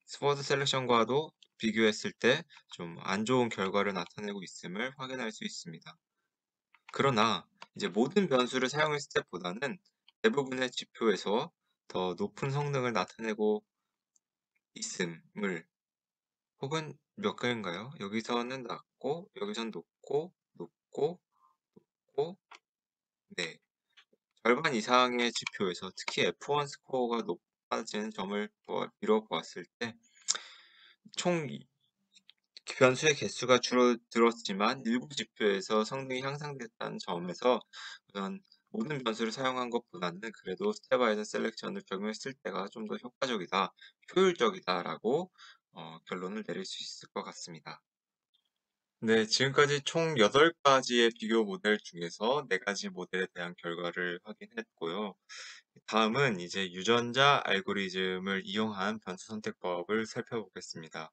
스워드 셀렉션과도 비교했을 때 좀 안 좋은 결과를 나타내고 있음을 확인할 수 있습니다. 그러나 이제 모든 변수를 사용했을 때보다는 대부분의 지표에서 더 높은 성능을 나타내고 있음을, 혹은 몇 개인가요? 여기서는 낮고 여기선 높고 높고 높고, 네, 절반 이상의 지표에서 특히 F1 스코어가 높아지는 점을 미뤄 보았을 때 총 변수의 개수가 줄어들었지만 일부 지표에서 성능이 향상됐다는 점에서 우선 모든 변수를 사용한 것보다는 그래도 스텝와이즈 셀렉션을 적용했을 때가 좀 더 효과적이다, 효율적이다라고 결론을 내릴 수 있을 것 같습니다. 네, 지금까지 총 8가지의 비교 모델 중에서 4가지 모델에 대한 결과를 확인했고요. 다음은 이제 유전자 알고리즘을 이용한 변수 선택법을 살펴보겠습니다.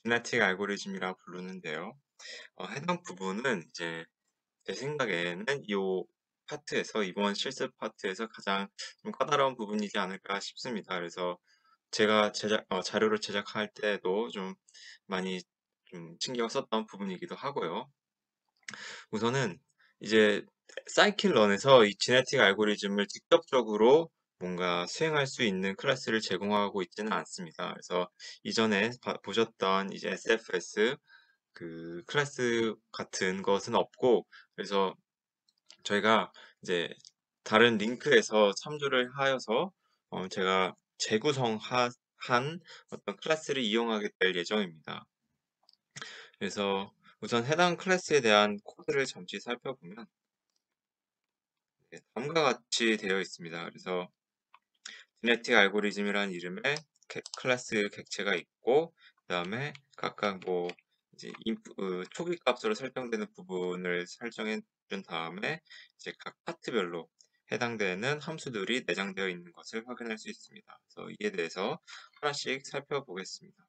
지네틱 알고리즘이라 부르는데요. 해당 부분은 이제 제 생각에는 이 파트에서, 이번 실습 파트에서 가장 좀 까다로운 부분이지 않을까 싶습니다. 그래서 제가 자료를 제작할 때도 좀 많이 좀 신경 썼던 부분이기도 하고요. 우선은 이제 사이클런에서 이 지네틱 알고리즘을 직접적으로 뭔가 수행할 수 있는 클래스를 제공하고 있지는 않습니다. 그래서 이전에 보셨던 이제 SFS 그 클래스 같은 것은 없고, 그래서 저희가 이제 다른 링크에서 참조를 하여서 제가 재구성한 어떤 클래스를 이용하게 될 예정입니다. 그래서 우선 해당 클래스에 대한 코드를 잠시 살펴보면 다음과 같이 되어 있습니다. 그래서 지네틱 알고리즘이라는 이름의 클래스 객체가 있고, 그 다음에 각각 뭐 이제 초기 값으로 설정되는 부분을 설정해 준 다음에 이제 각 파트별로 해당되는 함수들이 내장되어 있는 것을 확인할 수 있습니다. 그래서 이에 대해서 하나씩 살펴보겠습니다.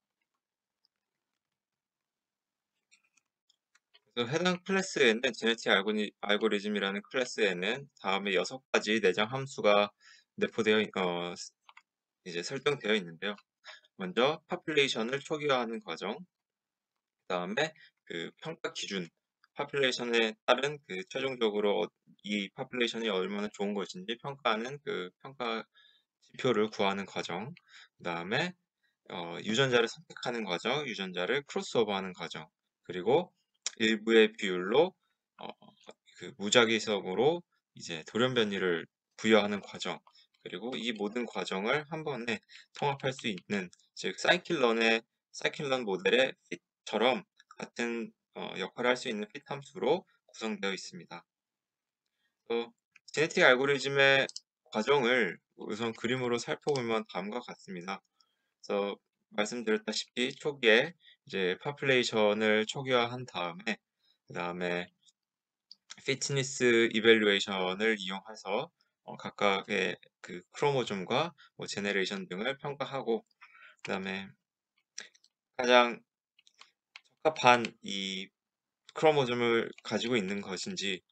그래서 해당 클래스에는 제네틱 알고리즘이라는 클래스에는 다음에 6가지 내장 함수가 내포되어 이제 설정되어 있는데요. 먼저 파퓰레이션을 초기화하는 과정, 그다음에 그 평가 기준, 파퓰레이션에 따른 그 최종적으로 이 파퓰레이션이 얼마나 좋은 것인지 평가하는 그 평가 지표를 구하는 과정, 그다음에 유전자를 선택하는 과정, 유전자를 크로스오버하는 과정, 그리고 일부의 비율로 어, 그 무작위성으로 이제 돌연변이를 부여하는 과정, 그리고 이 모든 과정을 한 번에 통합할 수 있는, 즉 사이클런 모델의 핏처럼 같은 역할을 할 수 있는 핏 함수로 구성되어 있습니다. 제네틱 알고리즘의 과정을 우선 그림으로 살펴보면 다음과 같습니다. 그래서 말씀드렸다시피 초기에 이제 파퓰레이션을 초기화한 다음에 그 다음에 피트니스 이밸루에이션을 이용해서 각각의 그 크로모즘과 뭐 제네레이션 등을 평가하고, 그 다음에 가장 적합한 이 크로모즘을 가지고 있는 것인지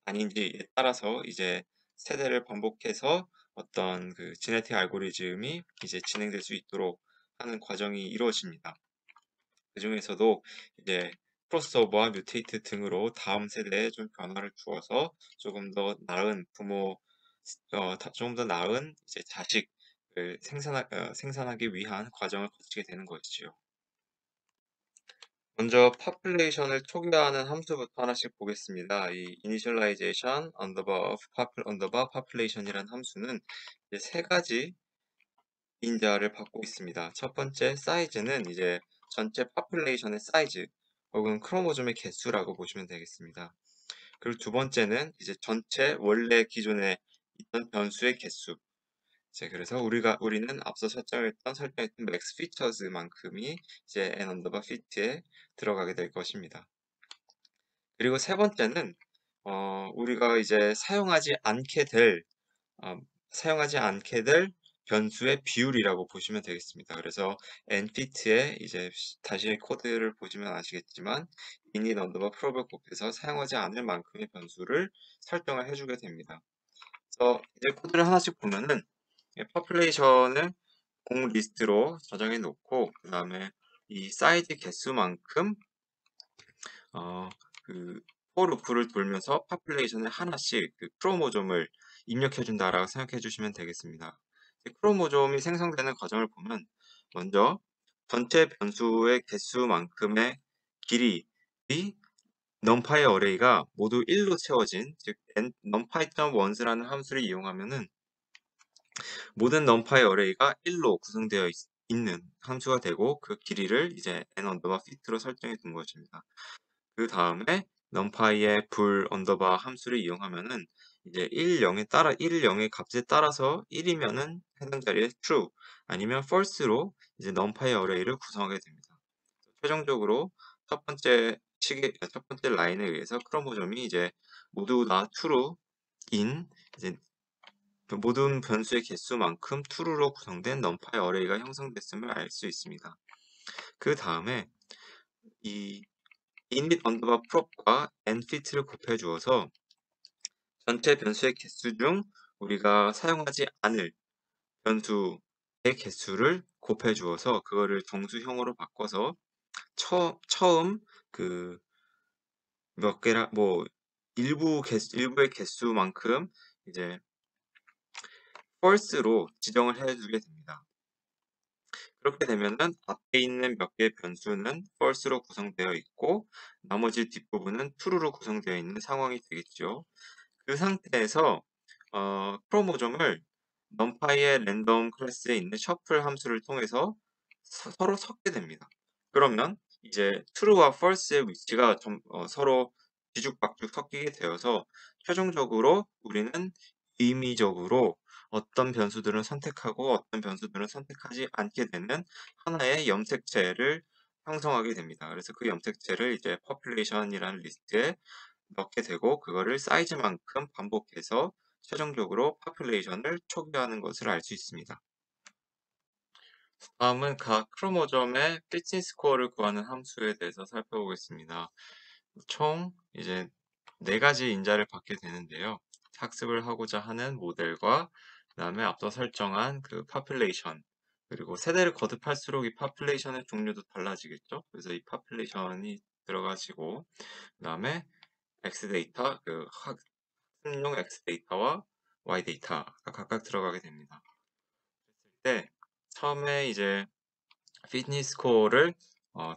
아닌지에 따라서 이제 세대를 반복해서 어떤 그 지네틱 알고리즘이 이제 진행될 수 있도록 하는 과정이 이루어집니다. 그 중에서도 이제 크로스오버와 뮤테이트 등으로 다음 세대에 좀 변화를 주어서 조금 더 나은 조금 더 나은 이제 자식을 생산하기 위한 과정을 거치게 되는 것이지요. 먼저 population을 초기화하는 함수부터 하나씩 보겠습니다. 이 initialization underbar population이라는 함수는 이제 세 가지 인자를 받고 있습니다. 첫 번째 사이즈는 이제 전체 population의 사이즈 혹은 크로모즘의 개수라고 보시면 되겠습니다. 그리고 두 번째는 이제 전체 원래 기존에 있던 변수의 개수. 그래서 우리는 앞서 설정했던 max features만큼이 이제 n 언더바 fit에 들어가게 될 것입니다. 그리고 세 번째는 우리가 이제 어, 사용하지 않게 될 변수의 비율이라고 보시면 되겠습니다. 그래서 nfit에 이제 다시 코드를 보시면 아시겠지만 init 언더바 prob을 곱해서 사용하지 않을 만큼의 변수를 설정을 해주게 됩니다. 그래서 이제 코드를 하나씩 보면은 population을 공 리스트로 저장해 놓고 그 다음에 이 사이즈 개수만큼 그 for 루프를 돌면서 population에 하나씩 그 크로모좀을 입력해 준다라고 생각해 주시면 되겠습니다. 크로모좀이 생성되는 과정을 보면 먼저 전체 변수의 개수만큼의 길이 numpy 어레이가 모두 1로 채워진 즉 numpy.ones라는 함수를 이용하면은 모든 numpy 어레이가 1로 구성되어 있는 함수가 되고 그 길이를 이제 n 언더바 fit로 설정해 둔 것입니다. 그 다음에 numpy의 불 언더바 함수를 이용하면은 이제 1, 0의 값에 따라서 1이면은 해당 자리에 true 아니면 false로 이제 numpy 어레이를 구성하게 됩니다. 최종적으로 첫 번째 라인에 의해서 크로모점이 이제 모두 다 true인 이제 모든 변수의 개수만큼 true로 구성된 numpy 어레이가 형성됐음을 알 수 있습니다. 그 다음에 이 init 언더바 prop과 nfit를 곱해 주어서 전체 변수의 개수 중 우리가 사용하지 않을 변수의 개수를 곱해 주어서 그거를 정수형으로 바꿔서 처음 그 몇 개라 뭐 일부의 개수만큼 이제 false로 지정을 해주게 됩니다. 그렇게 되면은 앞에 있는 몇 개의 변수는 false로 구성되어 있고 나머지 뒷부분은 true로 구성되어 있는 상황이 되겠죠. 그 상태에서 크로모점을 numpy의 랜덤 클래스에 있는 shuffle 함수를 통해서 서로 섞게 됩니다. 그러면 이제 true와 false의 위치가 서로 뒤죽박죽 섞이게 되어서 최종적으로 우리는 의미적으로 어떤 변수들은 선택하고 어떤 변수들은 선택하지 않게 되는 하나의 염색체를 형성하게 됩니다. 그래서 그 염색체를 이제 population이라는 리스트에 넣게 되고 그거를 사이즈만큼 반복해서 최종적으로 population을 초기화하는 것을 알 수 있습니다. 다음은 각 크로모점의 피팅 스코어를 구하는 함수에 대해서 살펴보겠습니다. 총 이제 4가지 인자를 받게 되는데요. 학습을 하고자 하는 모델과 그다음에 앞서 설정한 그 population 그리고 세대를 거듭할수록 이 population의 종류도 달라지겠죠. 그래서 이 population이 들어가지고 그다음에 X 데이터 학습용 X 데이터와 Y 데이터가 각각 들어가게 됩니다. 그랬을 때 처음에 이제 피트니스 스코어를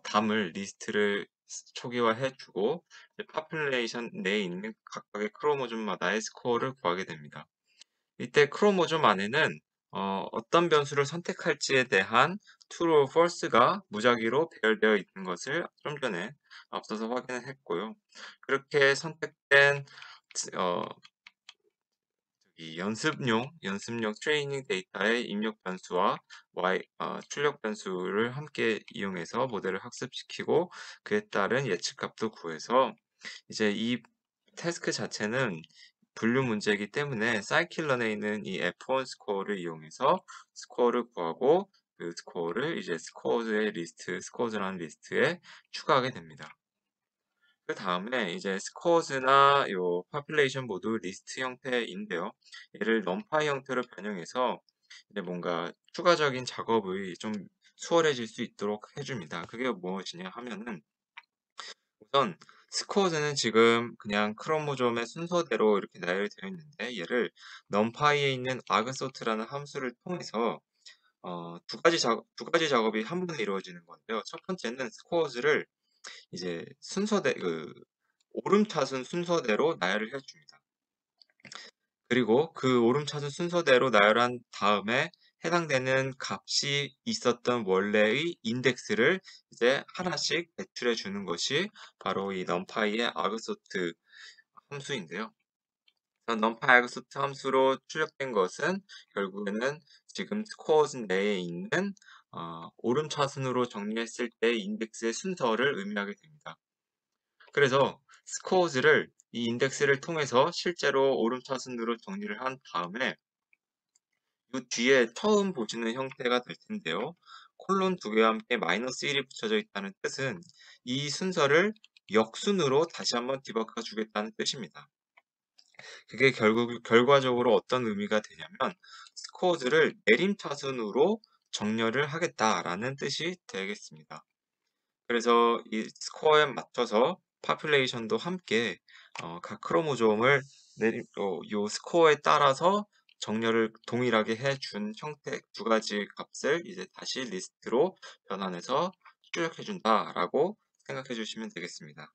담을 리스트를 초기화해 주고 파퓰레이션 내에 있는 각각의 크로모즘마다의 스코어를 구하게 됩니다. 이때 크로모즘 안에는 어떤 변수를 선택할지에 대한 true, false가 무작위로 배열되어 있는 것을 좀 전에 앞서서 확인을 했고요. 그렇게 선택된 어, 이 연습용 트레이닝 데이터의 입력 변수와 출력 변수를 함께 이용해서 모델을 학습시키고 그에 따른 예측값도 구해서 이제 이 태스크 자체는 분류 문제이기 때문에 사이클런에 있는 이 F1 스코어를 이용해서 스코어를 구하고 그 스코어를 이제 스코어즈라는 리스트에 추가하게 됩니다. 그 다음에 이제 스코어즈나 요 파퓰레이션 모두 리스트 형태인데요. 얘를 numpy 형태로 변형해서 이제 뭔가 추가적인 작업의 좀 수월해질 수 있도록 해줍니다. 그게 무엇이냐 하면은 우선 스코어즈는 지금 그냥 크로모좀의 순서대로 이렇게 나열되어 있는데 얘를 numPy에 있는 argsort라는 함수를 통해서 두 가지 작업이 한 번에 이루어지는 건데요. 첫 번째는 스코어즈를 이제 오름차순 순서대로 나열을 해줍니다. 그리고 그 오름차순 순서대로 나열한 다음에 해당되는 값이 있었던 원래의 인덱스를 이제 하나씩 배출해 주는 것이 바로 이 numpy의 argsort 함수인데요. numpy argsort 함수로 출력된 것은 결국에는 지금 스코어즈 내에 있는 오름차순으로 정리했을 때 인덱스의 순서를 의미하게 됩니다. 그래서 스코어즈를 이 인덱스를 통해서 실제로 오름차순으로 정리를 한 다음에 이 뒤에 처음 보시는 형태가 될 텐데요. 콜론 두 개와 함께 마이너스 1이 붙여져 있다는 뜻은 이 순서를 역순으로 다시 한번 뒤바꿔 주겠다는 뜻입니다. 그게 결과적으로 어떤 의미가 되냐면 스코어즈를 내림차순으로 정렬을 하겠다라는 뜻이 되겠습니다. 그래서 이 스코어에 맞춰서 파퓰레이션도 함께 각 크로모좀을 요 스코어에 따라서 정렬을 동일하게 해준 형태 두 가지 값을 이제 다시 리스트로 변환해서 출력해 준다라고 생각해 주시면 되겠습니다.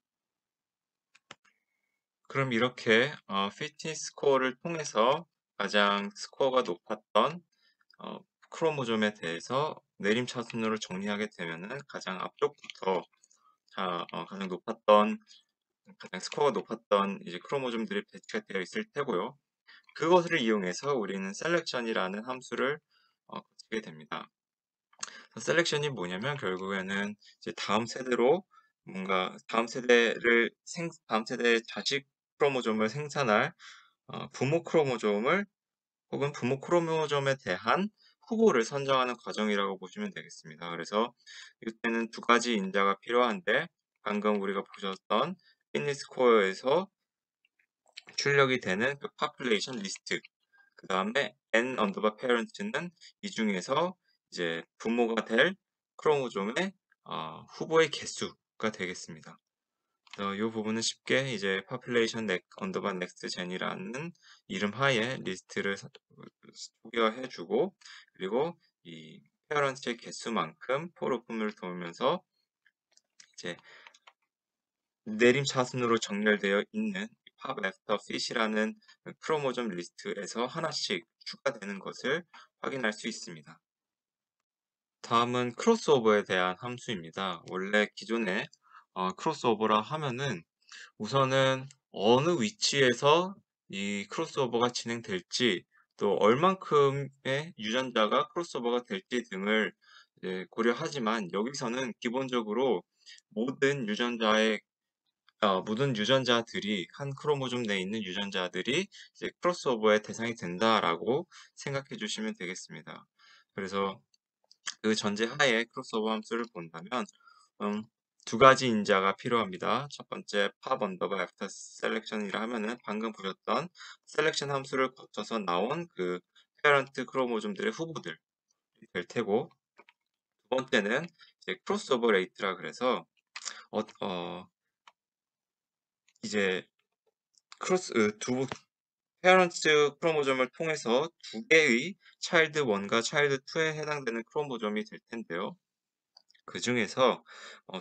그럼 이렇게 피트니스 스코어를 통해서 가장 스코어가 높았던 크로모좀에 대해서 내림차순으로 정리하게 되면은 가장 앞쪽부터 가장 스코어가 높았던 이제 크로모즘들이 배치가 되어 있을 테고요. 그것을 이용해서 우리는 셀렉션이라는 함수를 거치게 됩니다. 셀렉션이 뭐냐면 결국에는 이제 다음 세대의 자식 크로모즘을 생산할 부모 크로모즘을 혹은 부모 크로모즘에 대한 후보를 선정하는 과정이라고 보시면 되겠습니다. 그래서 이때는 두 가지 인자가 필요한데 방금 우리가 보셨던 피트니스 스코어에서 출력이 되는 그 population 리스트 그 다음에 n 언더바 parents는 이 중에서 이제 부모가 될 크로모좀의 후보의 개수가 되겠습니다. 이 부분은 쉽게 이제 population 언더바 next gen이라는 이름 하에 리스트를 소개해주고 그리고 이 parents의 개수만큼 for 루프를 도우면서 이제 내림차순으로 정렬되어 있는 pop after fit이라는 크로모점 리스트에서 하나씩 추가되는 것을 확인할 수 있습니다. 다음은 크로스오버에 대한 함수입니다. 원래 기존에 크로스오버라 하면은 우선은 어느 위치에서 이 크로스오버가 진행될지 또 얼만큼의 유전자가 크로스오버가 될지 등을 고려하지만 여기서는 기본적으로 모든 유전자들이 한 크로모좀 내에 있는 유전자들이 이제 크로스오버의 대상이 된다라고 생각해 주시면 되겠습니다. 그래서 그 전제하에 크로스오버 함수를 본다면 두 가지 인자가 필요합니다. 첫 번째 pop 언더바 after selection이라 하면은 방금 보셨던 셀렉션 함수를 거쳐서 나온 그 페어런트 크로모좀들의 후보들이 될 테고 두 번째는 이제 크로스오버 레이트라 그래서 이제 두 페어런트 크로모점을 통해서 두 개의 차일드 1과 차일드 2에 해당되는 크로모점이 될 텐데요. 그 중에서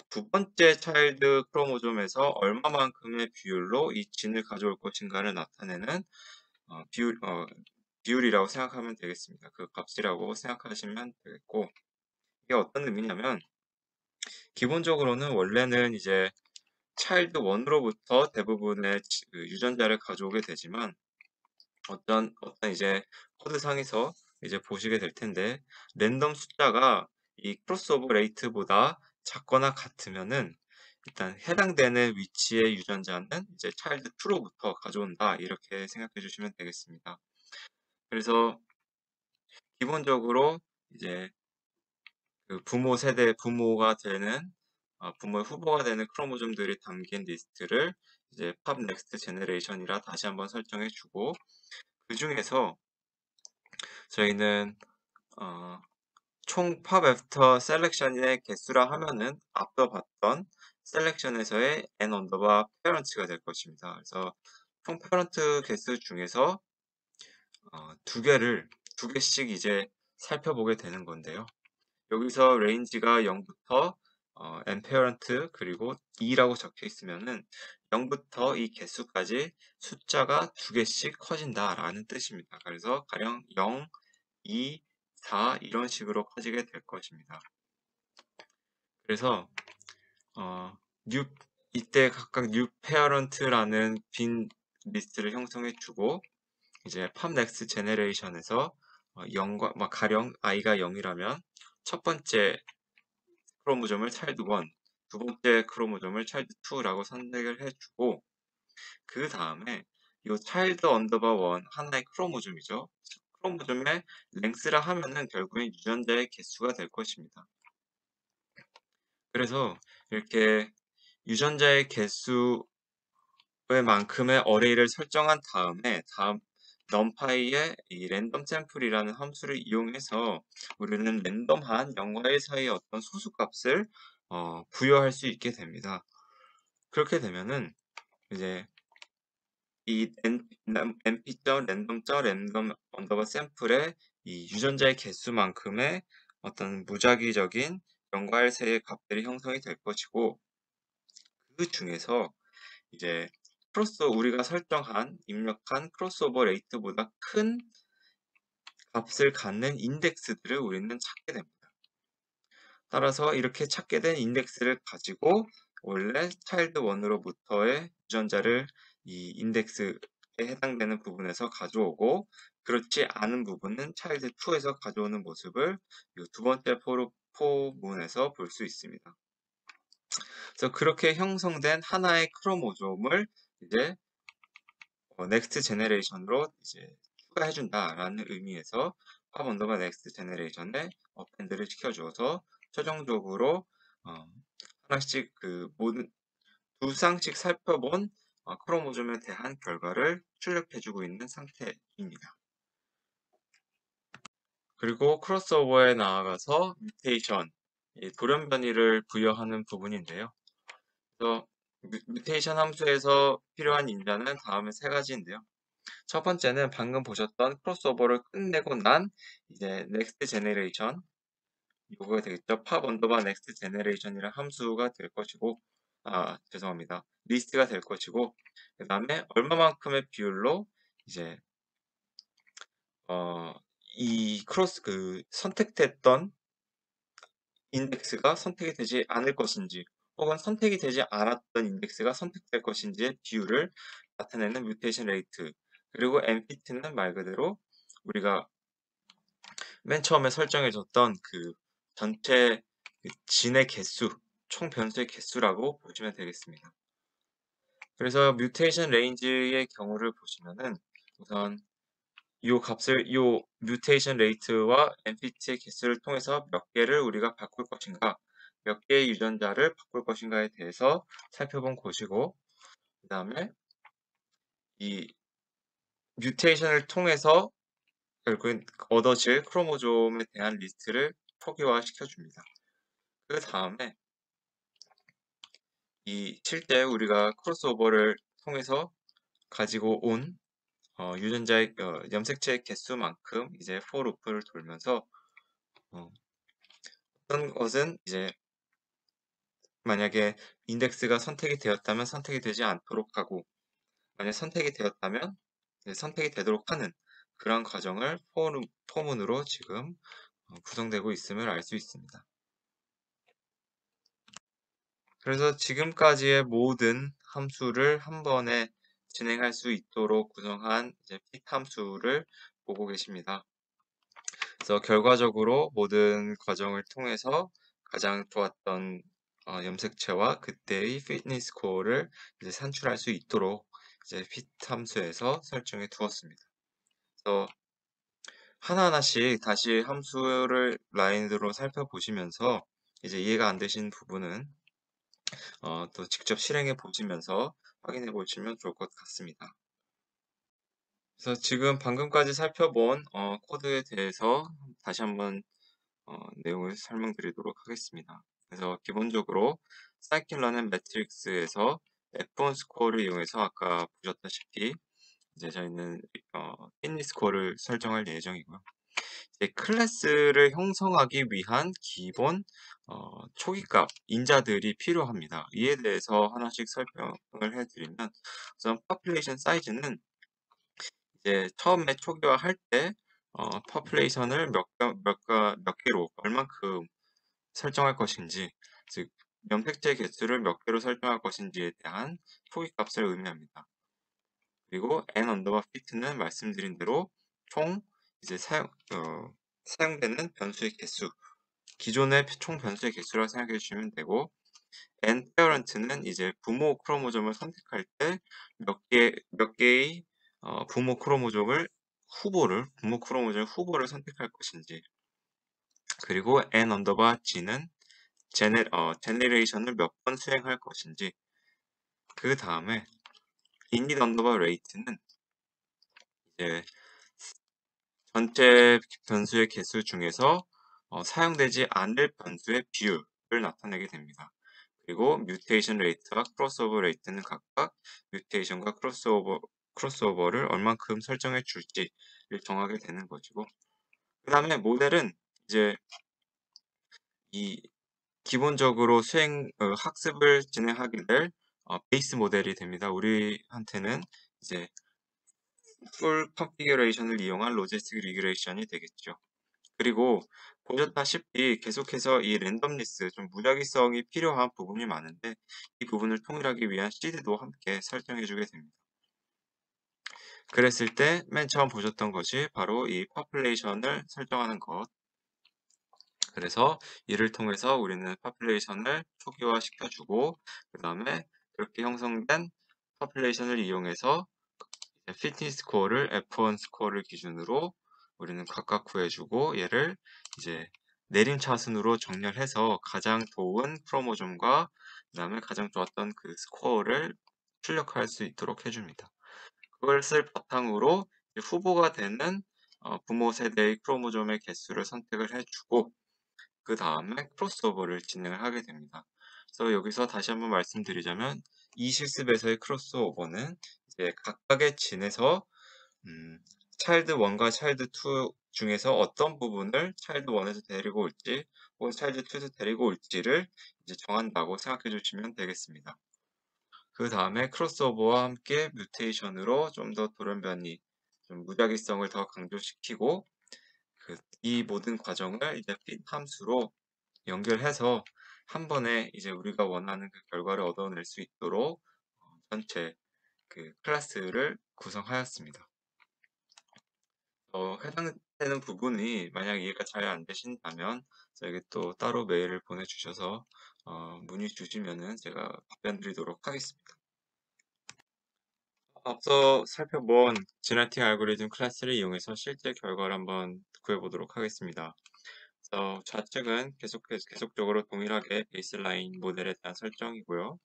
두 번째 차일드 크로모점에서 얼마만큼의 비율로 이 진을 가져올 것인가를 나타내는 비율이라고 생각하면 되겠습니다. 그 값이라고 생각하시면 되겠고 이게 어떤 의미냐면 기본적으로는 원래는 이제 차일드 1으로부터 대부분의 그 유전자를 가져오게 되지만 어떤 이제 코드상에서 이제 보시게 될 텐데 랜덤 숫자가 이 크로스오버 레이트보다 작거나 같으면은 일단 해당되는 위치의 유전자는 이제 차일드 2로부터 가져온다 이렇게 생각해 주시면 되겠습니다. 그래서 기본적으로 이제 그 부모가 되는 부모의 후보가 되는 크로모즘들이 담긴 리스트를 이제 pop next generation이라 다시 한번 설정해 주고 그 중에서 저희는 총 pop after selection의 개수라 하면은 앞서 봤던 selection에서의 n 언더바 parents가 될 것입니다. 그래서 총 parent 개수 중에서 두 개씩 이제 살펴보게 되는 건데요. 여기서 range가 0부터 n parent 그리고 2라고 적혀 있으면은 0부터 이 개수까지 숫자가 두 개씩 커진다라는 뜻입니다. 그래서 가령 0, 2, 4 이런 식으로 커지게 될 것입니다. 그래서 new 이때 각각 new parent라는 빈 리스트를 형성해 주고 이제 pop next generation에서 0과 가령 i가 0이라면 첫 번째 크로모점을 child 1, 두 번째 크로모점을 child 2라고 선택을 해주고 그 다음에 이 child underbar 1 하나의 크로모점이죠. 크로모점의 length라 하면은 결국엔 유전자의 개수가 될 것입니다. 그래서 이렇게 유전자의 개수의 만큼의 어레이를 설정한 다음에 numpy의 이 랜덤 샘플이라는 함수를 이용해서 우리는 랜덤한 0과 1 사이의 어떤 소수값을 부여할 수 있게 됩니다. 그렇게 되면은 이제 이 np.random 언더바 샘플의 이 유전자의 개수만큼의 어떤 무작위적인 0과 1 사이의 값들이 형성이 될 것이고 그 중에서 이제 우리가 입력한 크로스오버 레이트보다 큰 값을 갖는 인덱스들을 우리는 찾게 됩니다. 따라서 이렇게 찾게 된 인덱스를 가지고 원래 차일드 1으로부터의 유전자를 이 인덱스에 해당되는 부분에서 가져오고 그렇지 않은 부분은 차일드 2에서 가져오는 모습을 이 두 번째 포문에서 볼 수 있습니다. 그래서 그렇게 형성된 하나의 크로모솜을 이제 넥스트 제너레이션으로 이제 추가해준다라는 의미에서 pop 언더바 넥스트 제너레이션에 어펜드를 시켜줘서 최종적으로 하나씩 두 쌍씩 살펴본 크로모즘에 대한 결과를 출력해주고 있는 상태입니다. 그리고 크로스오버에 나아가서 뮤테이션, 돌연변이를 부여하는 부분인데요. 그래서 뮤테이션 함수에서 필요한 인자는 다음에 세 가지인데요. 첫 번째는 방금 보셨던 크로스오버를 끝내고 난 이제 넥스트 제너레이션 이거가 되겠죠. pop 언더바 넥스트 제너레이션이라는 함수가 될 것이고 죄송합니다. 리스트가 될 것이고 그 다음에 얼마만큼의 비율로 이제 이 선택됐던 인덱스가 선택이 되지 않을 것인지 혹은 선택이 되지 않았던 인덱스가 선택될 것인지의 비율을 나타내는 뮤테이션 레이트 그리고 npt는 말 그대로 우리가 맨 처음에 설정해줬던 그 전체 진의 개수, 총 변수의 개수라고 보시면 되겠습니다. 그래서 뮤테이션 레인지의 경우를 보시면은 우선 이 뮤테이션 레이트와 npt의 개수를 통해서 몇 개를 우리가 바꿀 것인가, 몇 개의 유전자를 바꿀 것인가에 대해서 살펴본 것이고, 그 다음에 이 뮤테이션을 통해서 결국엔 얻어질 크로모솜에 대한 리스트를 표기화 시켜줍니다. 그 다음에 실제 우리가 크로스오버를 통해서 가지고 온 유전자의 염색체의 개수만큼 이제 for 루프를 돌면서 어떤 것은 이제 만약에 인덱스가 선택이 되었다면 선택이 되지 않도록 하고 만약 선택이 되었다면 선택이 되도록 하는 그런 과정을 포문으로 지금 구성되고 있음을 알 수 있습니다. 그래서 지금까지의 모든 함수를 한 번에 진행할 수 있도록 구성한 이제 fit 함수를 보고 계십니다. 그래서 결과적으로 모든 과정을 통해서 가장 좋았던 염색체와 그때의 피트니스 스코어를 이제 산출할 수 있도록 이제 fit 함수에서 설정해 두었습니다. 그래서 하나하나씩 다시 함수를 라인으로 살펴보시면서 이제 이해가 안 되신 부분은 또 직접 실행해 보시면서 확인해 보시면 좋을 것 같습니다. 그래서 지금 방금까지 살펴본 코드에 대해서 다시 한번 내용을 설명드리도록 하겠습니다. 그래서 기본적으로 사이클러는 매트릭스에서 F1 스코어를 이용해서 아까 보셨다시피 이제 저희는 피트니스 스코어를 설정할 예정이고요. 이제 클래스를 형성하기 위한 기본 초기값 인자들이 필요합니다. 이에 대해서 하나씩 설명을 해드리면 우선 population 사이즈는 이제 처음에 초기화할 때 population을 몇 개로 얼만큼 설정할 것인지, 즉 염색체 개수를 몇 개로 설정할 것인지에 대한 초기값을 의미합니다. 그리고 n 언더바 fit는 말씀드린 대로 총 이제 사용되는 변수의 개수, 기존의 총 변수의 개수라 생각해 주시면 되고, n parent는 이제 부모 크로모점을 선택할 때 몇 개의 부모 크로모점을 선택할 것인지, 그리고 n 언더바 g는 제네레이션을 몇 번 수행할 것인지, 그 다음에 init 언더바 rate는 이제 전체 변수의 개수 중에서 사용되지 않을 변수의 비율을 나타내게 됩니다. 그리고 뮤테이션 레이트와 크로스오버 레이트는 각각 뮤테이션과 크로스오버를 얼만큼 설정해 줄지를 정하게 되는 것이고, 그 다음에 모델은 이제 이 기본적으로 학습을 진행하게 될 베이스 모델이 됩니다. 우리한테는 이제 풀 컨피규레이션을 이용한 로지스틱 리그레이션이 되겠죠. 그리고 보셨다시피 계속해서 이 랜덤리스, 좀 무작위성이 필요한 부분이 많은데, 이 부분을 통일하기 위한 시드도 함께 설정해주게 됩니다. 그랬을 때 맨 처음 보셨던 것이 바로 이 population을 설정하는 것. 그래서 이를 통해서 우리는 population을 초기화 시켜주고, 그 다음에 그렇게 형성된 population을 이용해서 피트니스 스코어를 F1 스코어를 기준으로 우리는 각각 구해주고, 얘를 이제 내림차순으로 정렬해서 가장 좋은 크로모점과 그 다음에 가장 좋았던 그 스코어를 출력할 수 있도록 해줍니다. 그것을 바탕으로 후보가 되는 부모 세대의 크로모점의 개수를 선택을 해주고, 그 다음에 크로스오버를 진행을 하게 됩니다. 그래서 여기서 다시 한번 말씀드리자면, 이 실습에서의 크로스오버는 이제 각각의 진에서 차일드 1과 차일드 2 중에서 어떤 부분을 차일드 1에서 데리고 올지 혹은 차일드 2에서 데리고 올지를 이제 정한다고 생각해 주시면 되겠습니다. 그 다음에 크로스오버와 함께 뮤테이션으로 좀 더 돌연변이, 좀 무작위성을 더 강조시키고, 이 모든 과정을 이제 fit 함수로 연결해서 한 번에 이제 우리가 원하는 그 결과를 얻어낼 수 있도록 전체 그 클래스를 구성하였습니다. 해당되는 부분이 만약 이해가 잘 안 되신다면 저에게 또 따로 메일을 보내주셔서 문의 주시면은 제가 답변 드리도록 하겠습니다. 앞서 살펴본 제네틱 알고리즘 클래스를 이용해서 실제 결과를 한번 구해보도록 하겠습니다. 그래서 좌측은 계속적으로 동일하게 베이스라인 모델에 대한 설정이고요.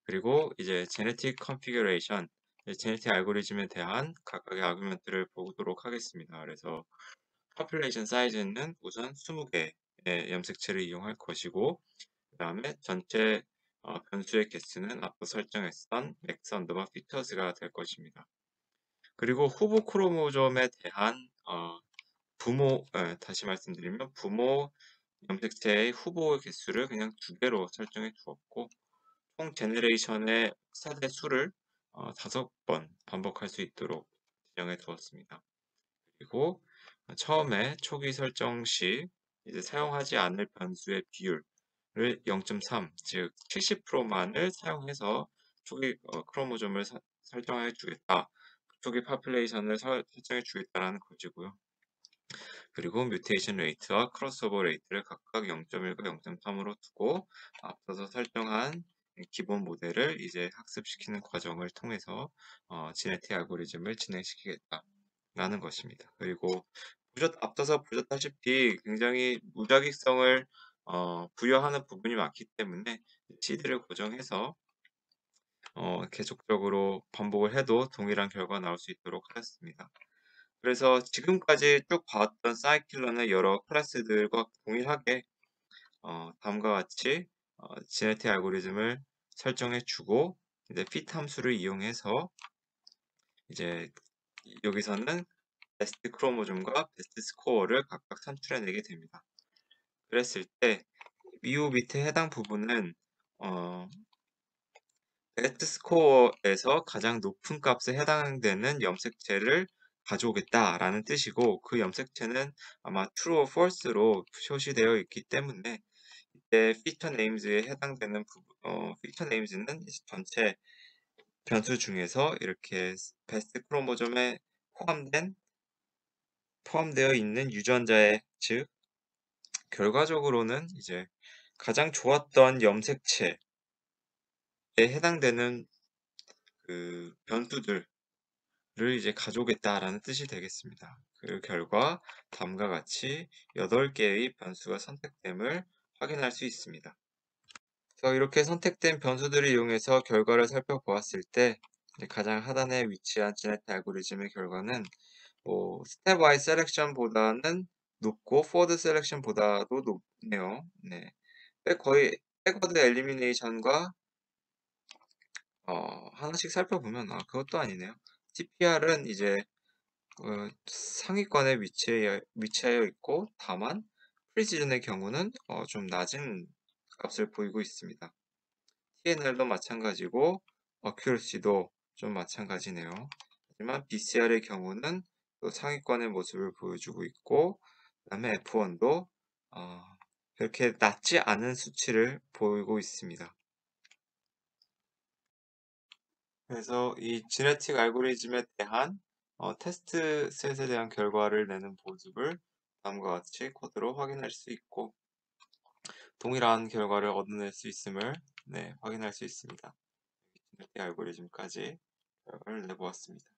그리고 이제 제네틱 컨피규레이션, 제네틱 알고리즘에 대한 각각의 아규멘트를 보도록 하겠습니다. 그래서 population 사이즈는 우선 20개의 염색체를 이용할 것이고, 그 다음에 전체 변수의 개수는 앞서 설정했던 맥스 언더바 피터스가 될 것입니다. 그리고 후보 크로모점에 대한 다시 말씀드리면 부모 염색체의 후보 개수를 그냥 2개로 설정해 두었고, 총 제네레이션의 세대 수를 5번 반복할 수 있도록 지정해 두었습니다. 그리고 처음에 초기 설정 시 이제 사용하지 않을 변수의 비율을 0.3, 즉 70%만을 사용해서 초기 크로모점을 설정해 주겠다. 초기 파퓰레이션을 설정해 주겠다라는 것이고요. 그리고 뮤테이션 레이트와 크로스오버 레이트를 각각 0.1과 0.3으로 두고 앞서서 설정한 기본 모델을 이제 학습시키는 과정을 통해서 지네틱 알고리즘을 진행시키겠다라는 것입니다. 그리고 앞서서 보셨다시피 굉장히 무작위성을 부여하는 부분이 많기 때문에 시드를 고정해서 계속적으로 반복을 해도 동일한 결과가 나올 수 있도록 하였습니다. 그래서 지금까지 쭉 봐왔던 사이클론의 여러 클래스들과 동일하게 다음과 같이 지네틱 알고리즘을 설정해 주고 이제 fit 함수를 이용해서 이제 여기서는 베스트 크로모즘과 베스트 스코어를 각각 산출해내게 됩니다. 그랬을 때 이후 밑에 해당 부분은 베스트 스코어에서 가장 높은 값에 해당되는 염색체를 가져오겠다라는 뜻이고, 그 염색체는 아마 true or false로 표시되어 있기 때문에 이때 feature names에 해당되는 feature names는 전체 변수 중에서 이렇게 베스트 크로모즘에 포함되어 있는 유전자의, 즉 결과적으로는 이제 가장 좋았던 염색체에 해당되는 그 변수들을 이제 가져오겠다라는 뜻이 되겠습니다. 그 결과 다음과 같이 8개의 변수가 선택됨을 확인할 수 있습니다. 그래서 이렇게 선택된 변수들을 이용해서 결과를 살펴보았을 때 가장 하단에 위치한 지네틱 알고리즘의 결과는 스텝와이즈 셀렉션보다는 높고 포워드 셀렉션보다도 높네요. 네. 거의 백워드 엘리미네이션과 하나씩 살펴보면 그것도 아니네요. TPR은 이제 상위권에 위치하여 있고, 다만 프리시즌의 경우는 좀 낮은 값을 보이고 있습니다. TNL도 마찬가지고 어큐러시도 좀 마찬가지네요. 하지만 BCR의 경우는 또 상위권의 모습을 보여주고 있고, 그 다음에 F1도 그렇게 낮지 않은 수치를 보이고 있습니다. 그래서 이 지네틱 알고리즘에 대한 테스트 셋에 대한 결과를 내는 모습을 다음과 같이 코드로 확인할 수 있고, 동일한 결과를 얻어낼 수 있음을 확인할 수 있습니다. 지네틱 알고리즘까지 결과를 내보았습니다.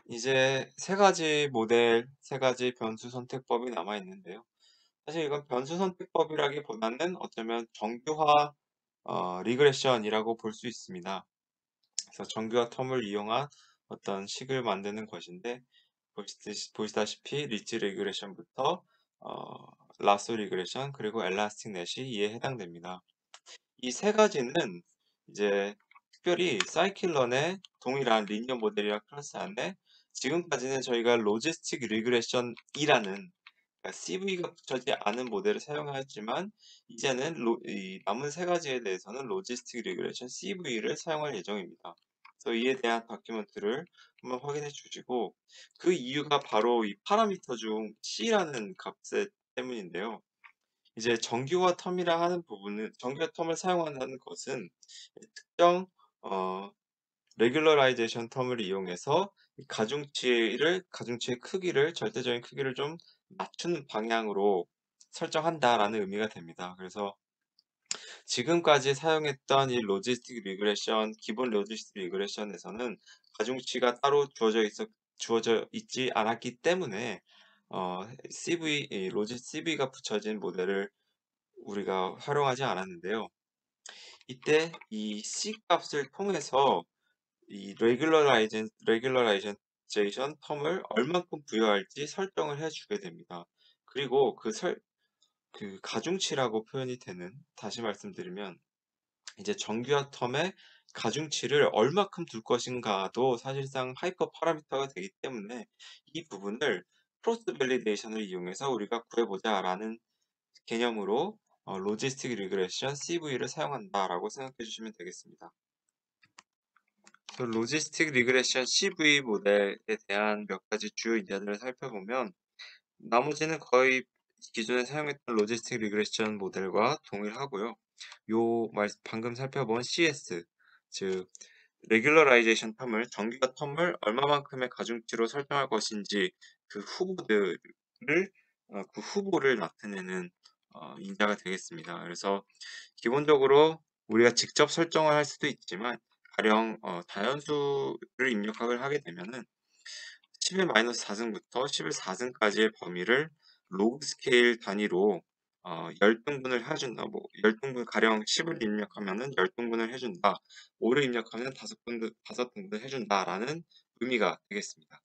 이제 세 가지 모델, 세 가지 변수 선택법이 남아 있는데요. 사실 이건 변수 선택법이라기보다는 어쩌면 정규화 리그레션이라고 볼 수 있습니다. 그래서 정규화 텀을 이용한 어떤 식을 만드는 것인데, 보시다시피 리츠 리그레션부터 라소 리그레션, 그리고 엘라스틱 넷이 이에 해당됩니다. 이 세 가지는 이제 특별히 사이클론의 동일한 리니어 모델이랑 클래스 안에 지금까지는 저희가 로지스틱 리그레션이라는 CV가 붙여지지 않은 모델을 사용하였지만, 이제는 이 남은 세 가지에 대해서는 로지스틱 리그레션 CV를 사용할 예정입니다. 그래서 이에 대한 다큐멘트를 한번 확인해 주시고, 그 이유가 바로 이 파라미터 중 C라는 값 때문인데요. 이제 정규화 텀이라 하는 부분은, 정규화 텀을 사용한다는 것은 특정 레귤러라이제이션 텀을 이용해서 가중치의 크기를, 절대적인 크기를 좀 낮추는 방향으로 설정한다라는 의미가 됩니다. 그래서 지금까지 사용했던 이 로지스틱 리그레션, 기본 로지스틱 리그레션에서는 가중치가 따로 주어져 있지 않았기 때문에 CV가 붙여진 모델을 우리가 활용하지 않았는데요. 이때 이 C 값을 통해서 이 레귤러라이제이션 텀을 얼만큼 부여할지 설정을 해주게 됩니다. 그리고 그 가중치라고 표현이 되는, 다시 말씀드리면 이제 정규화 텀의 가중치를 얼마큼 둘 것인가도 사실상 하이퍼 파라미터가 되기 때문에 이 부분을 크로스 밸리데이션을 이용해서 우리가 구해보자라는 개념으로 로지스틱 리그레션 CV를 사용한다라고 생각해 주시면 되겠습니다. 로지스틱 리그레션 CV 모델에 대한 몇 가지 주요 이자들을 살펴보면, 나머지는 거의 기존에 사용했던 로지스틱 리그레션 모델과 동일하고요. 방금 살펴본 CS, 즉 레귤러라이제이션 텀을, 정규화 텀을 얼마만큼의 가중치로 설정할 것인지 그 후보를 나타내는 인자가 되겠습니다. 그래서 기본적으로 우리가 직접 설정을 할 수도 있지만, 가령 다연수를 입력을 하게 되면은 11-4승부터 11-4승까지의 범위를 로그 스케일 단위로 열등분을 해준다. 뭐 열등분, 가령 10을 입력하면은 열등분을 해준다. 5를 입력하면 5등분을 해준다라는 의미가 되겠습니다.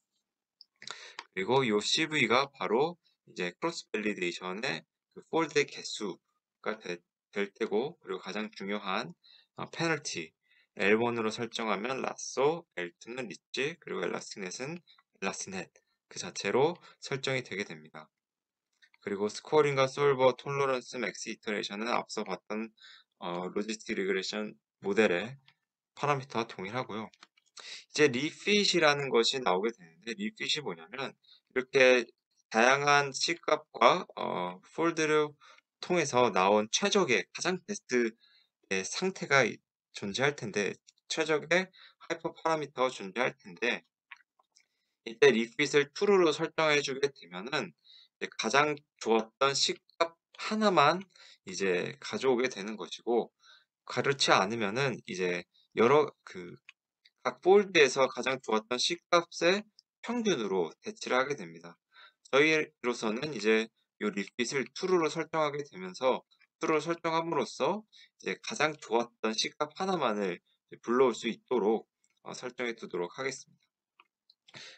그리고 이 CV가 바로 이제 크로스 밸리데이션의 그 폴드의 개수가 될 테고, 그리고 가장 중요한 페널티 L1으로 설정하면 라쏘, L2는 리치, 그리고 엘라스틱넷은 엘라스틱넷 그 자체로 설정이 되게 됩니다. 그리고 스코어링과 솔버, 톨러런스, 맥스 이터레이션은 앞서 봤던 로지스틱 리그레션 모델의 파라미터와 동일하고요. 이제 리핏이라는 것이 나오게 되는데, 리핏이 뭐냐면 이렇게 다양한 C값과 폴드를 통해서 나온 최적의 가장 베스트의 상태가 존재할 텐데, 최적의 하이퍼 파라미터가 존재할 텐데, 이때 리핏을 true로 설정해 주게 되면은 이제 가장 좋았던 C값 하나만 이제 가져오게 되는 것이고, 그렇지 않으면은 이제 여러 각 폴드에서 가장 좋았던 C값의 평균으로 대치를 하게 됩니다. 저희로서는 이제 이 리핏을 true로 설정하게 되면서, true로 설정함으로써 이제 가장 좋았던 C값 하나만을 불러올 수 있도록 설정해 두도록 하겠습니다.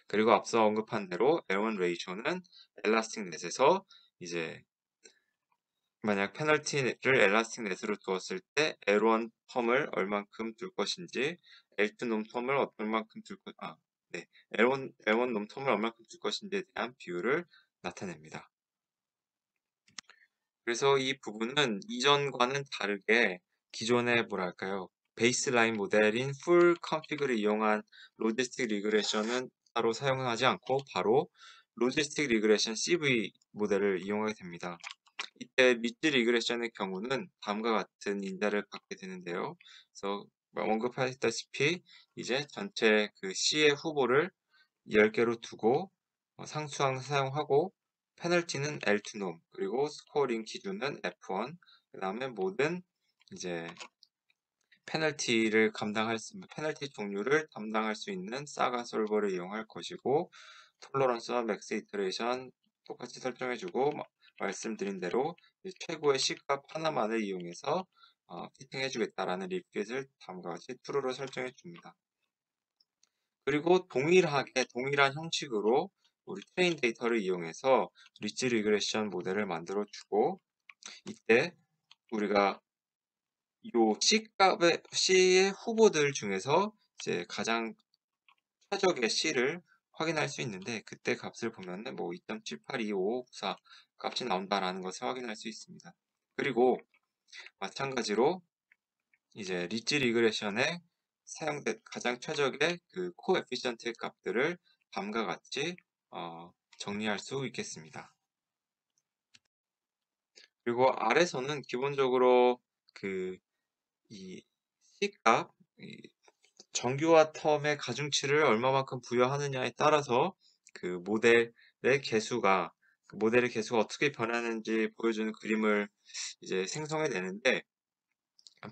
그리고 앞서 언급한 대로 L1 레이쇼는 엘라스틱 넷에서 이제 만약 페널티를 엘라스틱 넷으로 두었을 때 L1 텀을 얼만큼 둘 것인지, L2 놈 텀을 얼만큼 네, L1 놈 텀을 얼만큼 둘 것인지에 대한 비율을 나타냅니다. 그래서 이 부분은 이전과는 다르게 기존의 뭐랄까요, 베이스라인 모델인 풀 컨피그를 이용한 로지스틱 리그레션은 따로 사용하지 않고 바로 로지스틱 리그레션 CV 모델을 이용하게 됩니다. 이때 리치 리그레션의 경우는 다음과 같은 인자를 갖게 되는데요. 그래서 언급하셨다시피 이제 전체 그 C의 후보를 10개로 두고 상수항 사용하고, 페널티는 L2놈, 그리고 스코어링 기준은 F1, 그 다음에 모든 이제 페널티 종류를 담당할 수 있는 사가 솔버를 이용할 것이고, 톨러런스와 맥스 이터레이션 똑같이 설정해주고, 말씀드린 대로 최고의 C값 하나만을 이용해서 피팅해주겠다라는 리핏을 다음과 같이 true로 설정해줍니다. 그리고 동일한 형식으로 우리 트레인 데이터를 이용해서 리치 리그레션 모델을 만들어 주고, 이때 우리가 요 C의 후보들 중에서 이제 가장 최적의 C를 확인할 수 있는데, 그때 값을 보면은 뭐 2.7825594 값이 나온다라는 것을 확인할 수 있습니다. 그리고 마찬가지로 이제 리치 리그레션에 사용된 가장 최적의 그 코에피션트 값들을 다음과 같이 정리할 수 있겠습니다. 그리고 R에서는 기본적으로 이 C값, 정규화 텀의 가중치를 얼마만큼 부여하느냐에 따라서 모델의 개수가 어떻게 변하는지 보여주는 그림을 이제 생성해내는데,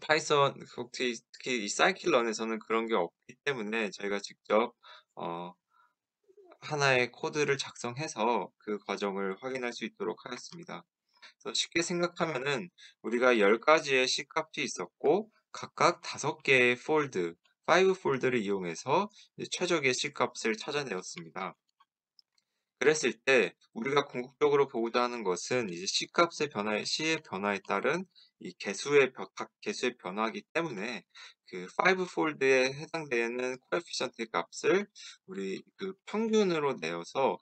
파이썬 특히 이 사이클런에서는 그런 게 없기 때문에 저희가 직접 하나의 코드를 작성해서 그 과정을 확인할 수 있도록 하겠습니다. 그래서 쉽게 생각하면은 우리가 10가지의 C값이 있었고, 각각 5개의 폴드, 5폴드를 이용해서 최적의 C값을 찾아내었습니다. 그랬을 때 우리가 궁극적으로 보고자 하는 것은 이제 C의 변화에 따른 각 개수의 변화이기 때문에 그 5폴드에 해당되는 코에피션트 값을 우리 그 평균으로 내어서